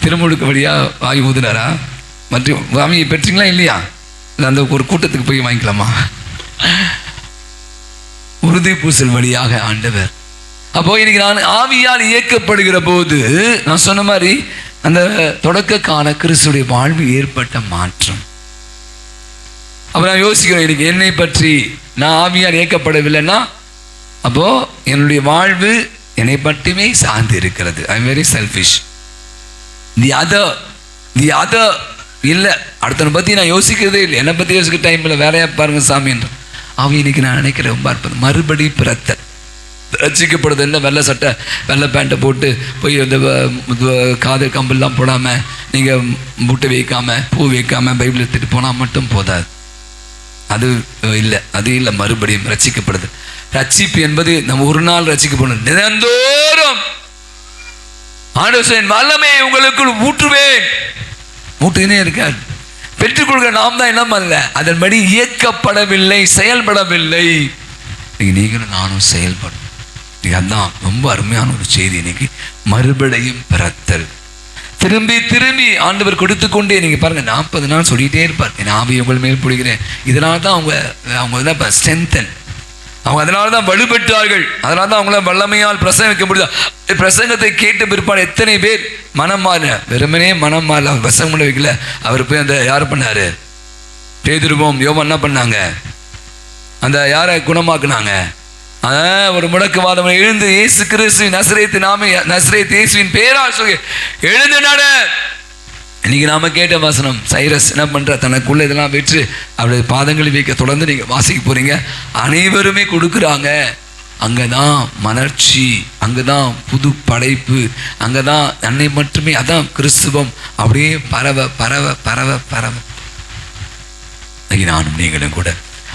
திருமுழுக்கு வழியாக ஆவி ஊதுனாரா? மற்ற ஆவியை பெற்றீங்களா இல்லையா? இல்லை அந்த ஒரு கூட்டத்துக்கு போய் வாங்கிக்கலாமா? உறுதி பூசல் வழியாக ஆண்டவர். அப்போ இன்னைக்கு நான் ஆவியால் இயக்கப்படுகிற போது நான் சொன்ன மாதிரி அந்த தொடக்க கால கிறிஸ்துடைய வாழ்வு ஏற்பட்ட மாற்றம். அப்போ நான் யோசிக்கிறேன், இன்னைக்கு என்னை பற்றி நான் ஆவியால் இயக்கப்படவில்லைன்னா அப்போ என்னுடைய வாழ்வு என்னை பற்றியுமே சார்ந்து இருக்கிறது. I am very selfish. The other இல்லை, அடுத்தனை பற்றி நான் யோசிக்கிறதே இல்லை, என்னை பற்றி யோசிக்கிற டைமில் வேறையா பாருங்க சாமி என்று. அவன் இன்னைக்கு நான் நினைக்கிறேன் ரொம்ப அற்புதம். மறுபடி பிறத்த ரசிக்கப்படுது இல்லை, வெள்ளை சட்டை வெள்ளை பேண்ட்டை போட்டு போய் அந்த காதல் கம்பெல்லாம் போடாமல், நீங்கள் முட்டை வைக்காமல் பூ வைக்காமல் பைபிள் எடுத்துகிட்டு போனால் மட்டும் போதாது. அது இல்லை, மறுபடியும் ரசிக்கப்படுது. ரட்சிப்பு என்பது நம்ம ஒரு நாள் ரசிக்கப்படணும், தினந்தோறும் ஆண்டவர் வல்லமை உங்களுக்குள் ஊற்றுவேன், ஊற்றுனே இருக்கார். பெற்றுக்கொள்கிற நாம் தான் என்ன பண்ணல, அதன்படி இயக்கப்படவில்லை, செயல்படவில்லை. நீங்களும் நானும் செயல்படும். அதுதான் ரொம்ப அருமையான ஒரு செய்தி. இன்னைக்கு மறுபடியும் பிறத்தல், திரும்பி திரும்பி ஆண்டவர் கொடுத்து கொண்டே. நீங்கள் பாருங்கள், 40 நாள் சொல்லிகிட்டே இருப்பார், என் ஆவி உங்கள் மேல் பிடிக்கிறேன். இதனால தான் அவங்க தான் இப்போ ஸ்ட்ரென்தன், அவங்க அதனால தான் வலுப்பெற்றார்கள், அதனால தான் அவங்கள வல்லமையால் பிரசங்கிக்க முடியுது. பிரசங்கத்தை கேட்டு பிற்பாடு எத்தனை பேர் மனம் மாறின, வெறுமனே மனம் மாறல, அவர் பிரசங்கம் பண்ண வைக்கல. அவர் போய் அந்த யார் பண்ணார், பேதுருவும் யோவான் என்ன பண்ணாங்க, அந்த யாரை குணமாக்குனாங்க. ஒரு முடக்குவாதம் எழுந்து இயேசு கிறிஸ்து நசரேத்து இயேசுவின் பேரால் சொல்லி எழுந்து நட. இன்னைக்கு நாம கேட்ட வசனம், சைரஸ் என்ன பண்ற, தனக்குள்ள இதெல்லாம் வெற்று அவருடைய பாதங்களை வைக்க தொடர்ந்து நீங்க வாசிக்க போறீங்க. அனைவருமே கொடுக்குறாங்க. அங்கதான் மலர்ச்சி, அங்கதான் புது படைப்பு, அங்கதான் அன்னை மட்டுமே, அதான் கிறிஸ்துவம் அப்படியே பரவ பரவ பரவ பரவ. இன்னைக்கு நானும் நீங்களும் கூட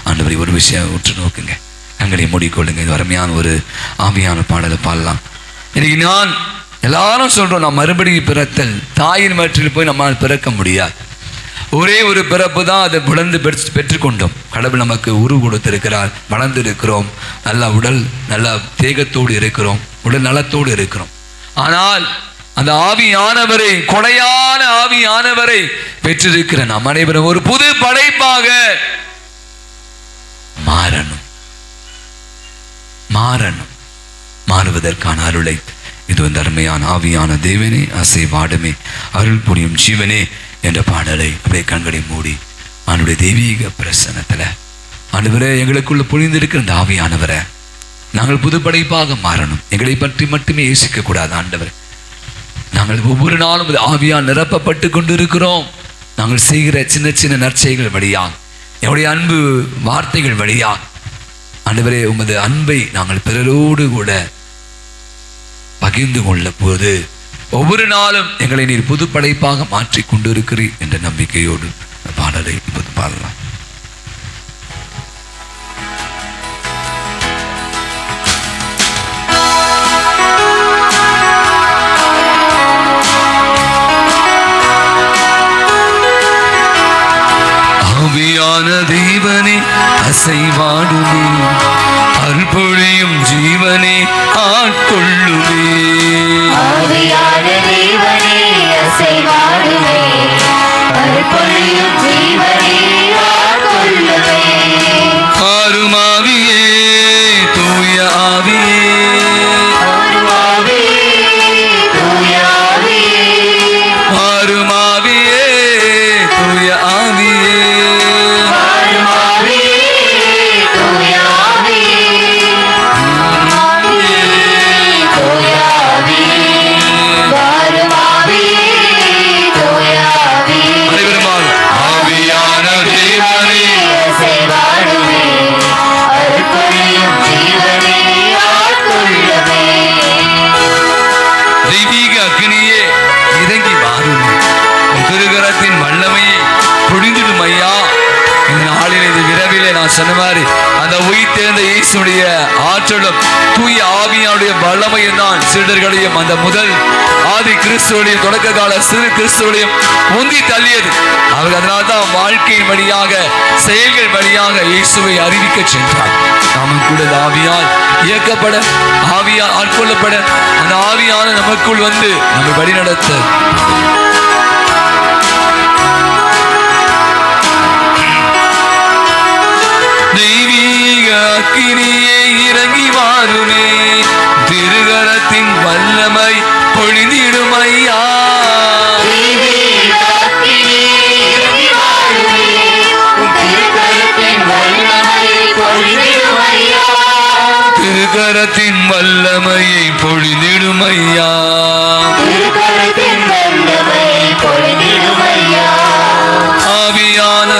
ஆண்டவரை ஒரு விஷயம் உற்று நோக்குங்க, கண்களை மூடிக்கொள்ளுங்க. இது அருமையான ஒரு ஆவியான பாடலை பாடலாம். இன்னைக்கு நான் எல்லாரும் சொல்றோம், நான் மறுபடியும் பிறத்தல், தாயின் வயிற்றில் போய் நம்மால் பிறக்க முடியாது. ஒரே ஒரு பிறப்பு தான், அதை வளர்ந்து பெற்றுக்கொண்டோம். கடவுள் நமக்கு உருவு கொடுத்திருக்கிறார், வளர்ந்து இருக்கிறோம், நல்ல உடல் நல்ல தேகத்தோடு இருக்கிறோம், உடல் நலத்தோடு இருக்கிறோம். ஆனால் அந்த ஆவியானவரை, கொடையான ஆவியானவரை பெற்றிருக்கிற நாம் அனைவரும் ஒரு புது படைப்பாக மாறுவதற்கான அருளை இது வந்து அருமையான ஆவியான தேவனே, அசைவாடுமே, அருள் புரியும் ஜீவனே என்ற பாடலை அப்படியே கண்களை மூடி அவனுடைய தெய்வீக பிரசன்னத்தில் ஆண்டவரே எங்களுக்குள்ள புரிந்திருக்கிற இந்த ஆவியானவரை நாங்கள் புது படைப்பாக மாறணும். எங்களை பற்றி மட்டுமே யோசிக்க கூடாது ஆண்டவர். நாங்கள் ஒவ்வொரு நாளும் ஆவியால் நிரப்பப்பட்டு கொண்டு இருக்கிறோம். நாங்கள் செய்கிற சின்ன சின்ன நற்செய்கள் வழியாக, என்னுடைய அன்பு வார்த்தைகள் வழியாக ஆண்டவரே உமது அன்பை நாங்கள் பிறரோடு கூட பகிர்ந்து கொள்ள போது ஒவ்வொரு நாளும் எங்களை நீர் புது படைப்பாக மாற்றி கொண்டு இருக்கிறீர் என்ற நம்பிக்கையோடு பாடலை இப்போது பாடலாம். ஆவியான தேவனே அசைவாடுமே, அருள் பொழியும் ஜீவனே ஆட்கொள்ளுமே. ஆவியான தேவனே அசைவாடுமே, அருள் பொழியும் ஜீவனே ஆட்கொள்ளுமே. ஆறும் ஆவியே, தூய ஆவியே, தேர்ந்த இயேசுடைய ஆற்றலும் தூய ஆவியானுடைய வல்லமையும் தான் சீடர்களையும் அந்த முதல் ஆதி கிறிஸ்துவனையும் தொடக்க கால சிறு கிறிஸ்துவனையும் உந்தி தள்ளியது. அவர் அதனால்தான் வாழ்க்கையின் வழியாக செயல்கள் வழியாக இயேசுவை அறிவிக்க சென்றார். நாமும் கூட ஆவியால் இயக்கப்பட, ஆவியால் ஆட்கொள்ளப்பட, அந்த ஆவியான நமக்குள் வந்து நம்மை வழிநடத்த தெய்வீக அக்கினியே இறங்கி வாருமே, திருகரத்தின் வல்லமை பொழிந்திடும் ஐயா. திருகரத்தின் வல்லமையை பொழிந்திடும் ஐயா. ஆவியான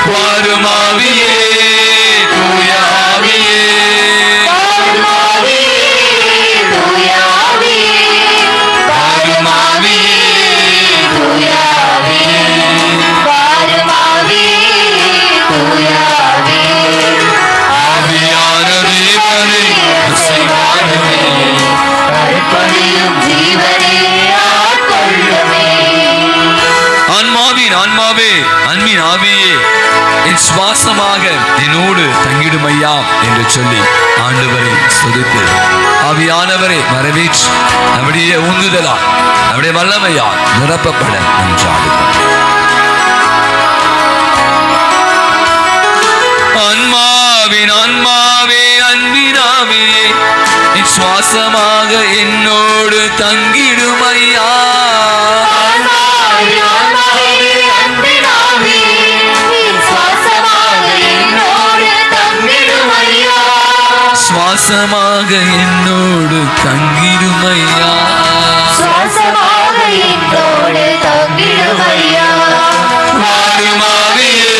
வாரும் ஆவியே, தூய ஆவியே, வாரும் ஆவியே, தூய ஆவியான தேவனே அசைவாருமே, ஆன்மாவே அன்பின் ஆவியே என் சுவாசமாக என்னோடு தங்கிடும் ஐயா என்று சொல்லி ஆண்டவரை ஸ்துதித்து ஆவியானவரை வரவேற்று நம்முடைய உந்துதலால் நம்முடைய வல்லமையால் நிரப்பப்பட நன்றாகும். ஆன்மாவே அன்பின் ஆவியே என் சுவாசமாக என்னோடு தங்கிடும் ஐயா. சுவாசமாக என்னோடு தங்கிடும் ஐயா. வாரும் ஆவியே,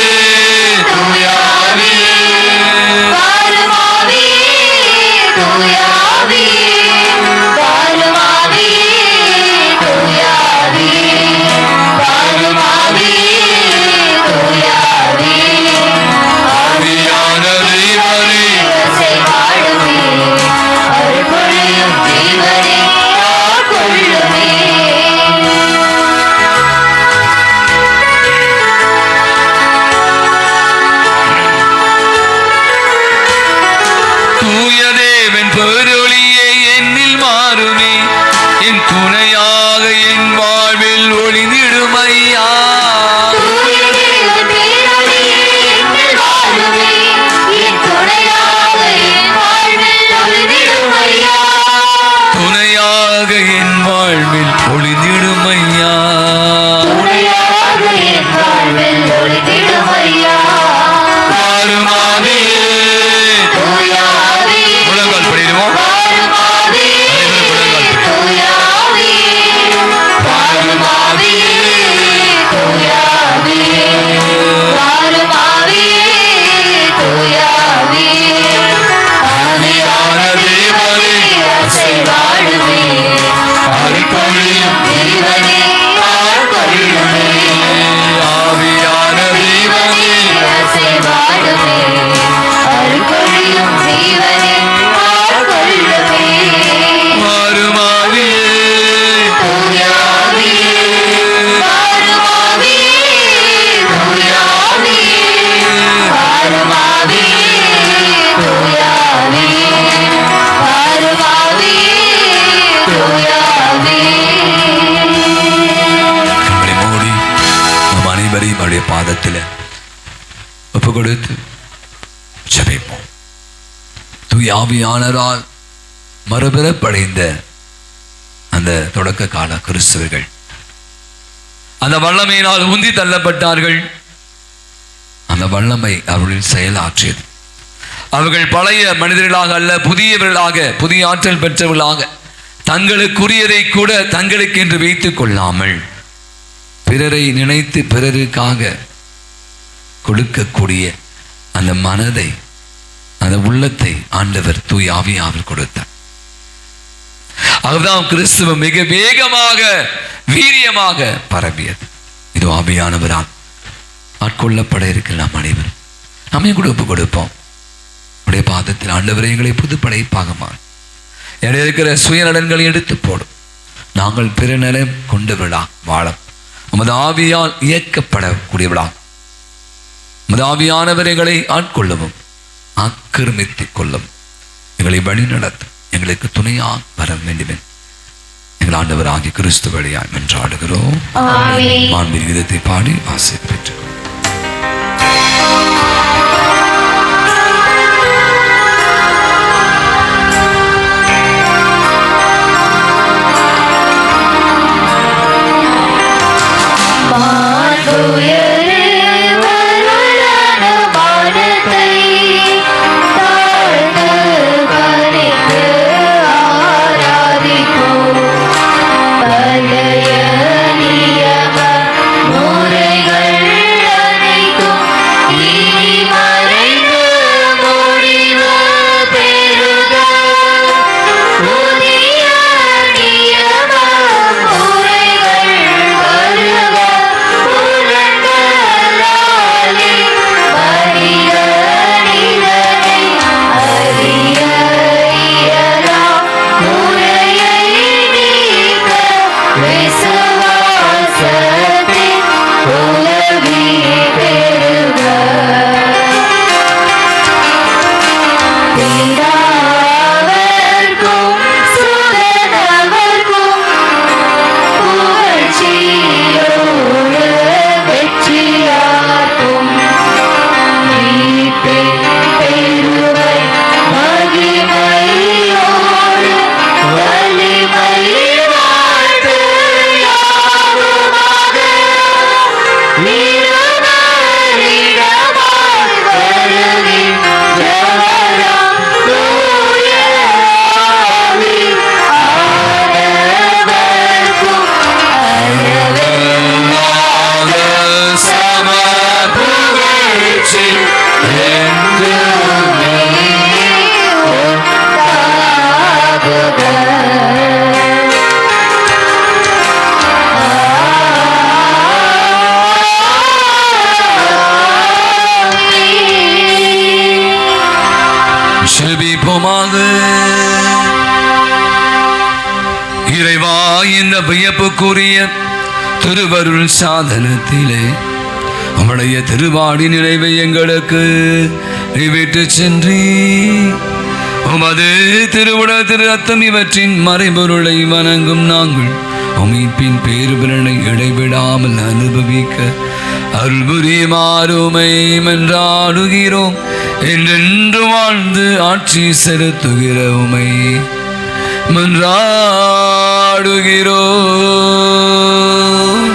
தூய ஆவியே, ஆவியான தேவனே தூய தேவன் பேரொளியே என்னில் மாறுமே, என் துணையாக என் வாழ்வில் ஒளிந்திடும் ஐயா. துணையாக என் வாழ்வில் ஒளிந்திடும் ஐயா. வாரும் ஆவியே, முழங்கால் படிடுவோம். அனைவரும் முழங்கால் படிடுவோம். வாரும் ஆவியே, ஆவியான தேவனே அசைவாடுமே, அருள்பொழியும் தேவனே ஆட்கொள்ளுமே. ஆவியான தேவனே வாரும் ஆவியே, கண்களை மூடி நம் அனைவரையும் அவருடைய பாதத்தில் ஒப்பு கொடுத்து ஜெபிப்போம். தூய ஆவியானவரால் மறுபிறப்படைந்த அந்த தொடக்க கால கிறிஸ்தவர்கள் அந்த வல்லமையினால் உந்தி தள்ளப்பட்டார்கள். அந்த வல்லமை அவர்களில் செயலாற்றியது. அவர்கள் பழைய மனிதர்களாக அல்ல, புதியவர்களாக, புதிய ஆற்றல் பெற்றவர்களாக தங்களுக்குரியதை கூட தங்களுக்கு என்று வைத்துக் கொள்ளாமல் பிறரை நினைத்து பிறருக்காக கொடுக்கக்கூடிய அந்த மனதை, அந்த உள்ளத்தை ஆண்டவர் தூய ஆவியானவர் கொடுத்தார். அதுதான் கிறிஸ்துவம் மிக வேகமாக வீரியமாக பரவியது. இது ஆவியானவரால் ஆட்கொள்ளப்பட இருக்கிற நாம் அனைவரும் நம்மை கூட ஒப்பு கொடுப்போம். உடைய பாதத்தில் ஆண்டவரே எங்களை புது படைப்பாக மாறும். என்னுடைய இருக்கிற சுயநலன்களை எடுத்து போடும். நாங்கள் பிறநலம் கொண்டவர்களா வாழ உமது ஆவியால் இயக்கப்படக்கூடியவளா உமது ஆவியானவர் எங்களை ஆட்கொள்ளவும் ஆக்கிரமித்துக் கொள்ளவும் எங்களை வழி நடத்தும். எங்களுக்கு துணையாக வர வேண்டுமே எங்கள் ஆண்டவர் ஆகிய கிறிஸ்து வழியாய் மன்றாடுகிறோம். ஆமென். விதத்தை பாடி ஆசை பெற்று இறைவா, இந்த வியப்புக்குரிய திருவருள் சாதனத்திலே அவனுடைய திருவாடி நிறைவை எங்களுக்கு நிறைவேற்று சென்றி உமது திருவுடல் திரு ரத்தம் இவற்றின் மறைபொருளை வணங்கும் நாங்கள் அமைப்பின் பேருபலனை இடைவிடாமல் அனுபவிக்க அருள் புரியுமாறுமை மன்றாடுகிறோம். என்றென்று வாழ்ந்து ஆட்சி செலுத்துகிற உமை மன்றாடுகிறோம்.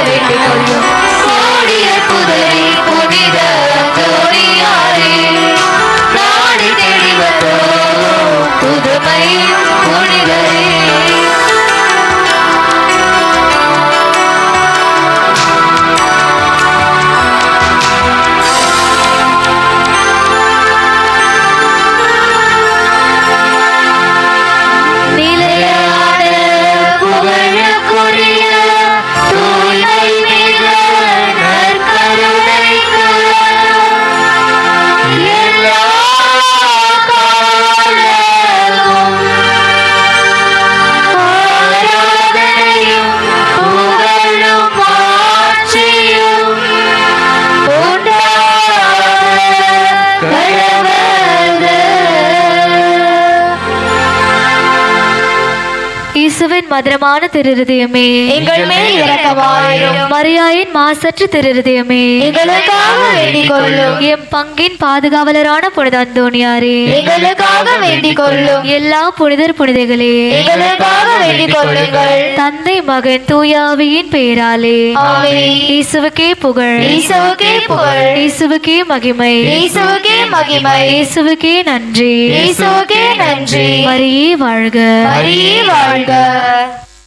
வேண்டிக் கொள்ளும். கோடிய புதரி புனித அந்தோணியாரே, நாடி தேடி வந்தோம் புதுமை புனிதரே. இயேசுவின் மதுரமான திருஹிருதயமே, எங்கள் மேல் இரக்கமாயிரும். மரியாயின் மாசற்ற திருஹிருதயமே, எங்களுக்காக வேண்டிக் கொள்ளும். எம் பங்கின் பாதுகாவலரான புனித அந்தோணியாரே, எங்களுக்காக வேண்டிக் கொள்ளும். எல்லா புனிதர் புனிதைகளே, எங்களுக்காக வேண்டிக் கொள்ளுங்கள். தந்தை மகன் தூயாவியின் பெயராலே ஆமென். இயேசுவுக்கே புகழ், இயேசுவுக்கே புகழ். இயேசுவுக்கே மகிமை, இயேசுவுக்கே மகிமை. இயேசுவுக்கே நன்றி, இயேசுவுக்கே நன்றி. மரியே வாழ்க. மரியே வாழ்க.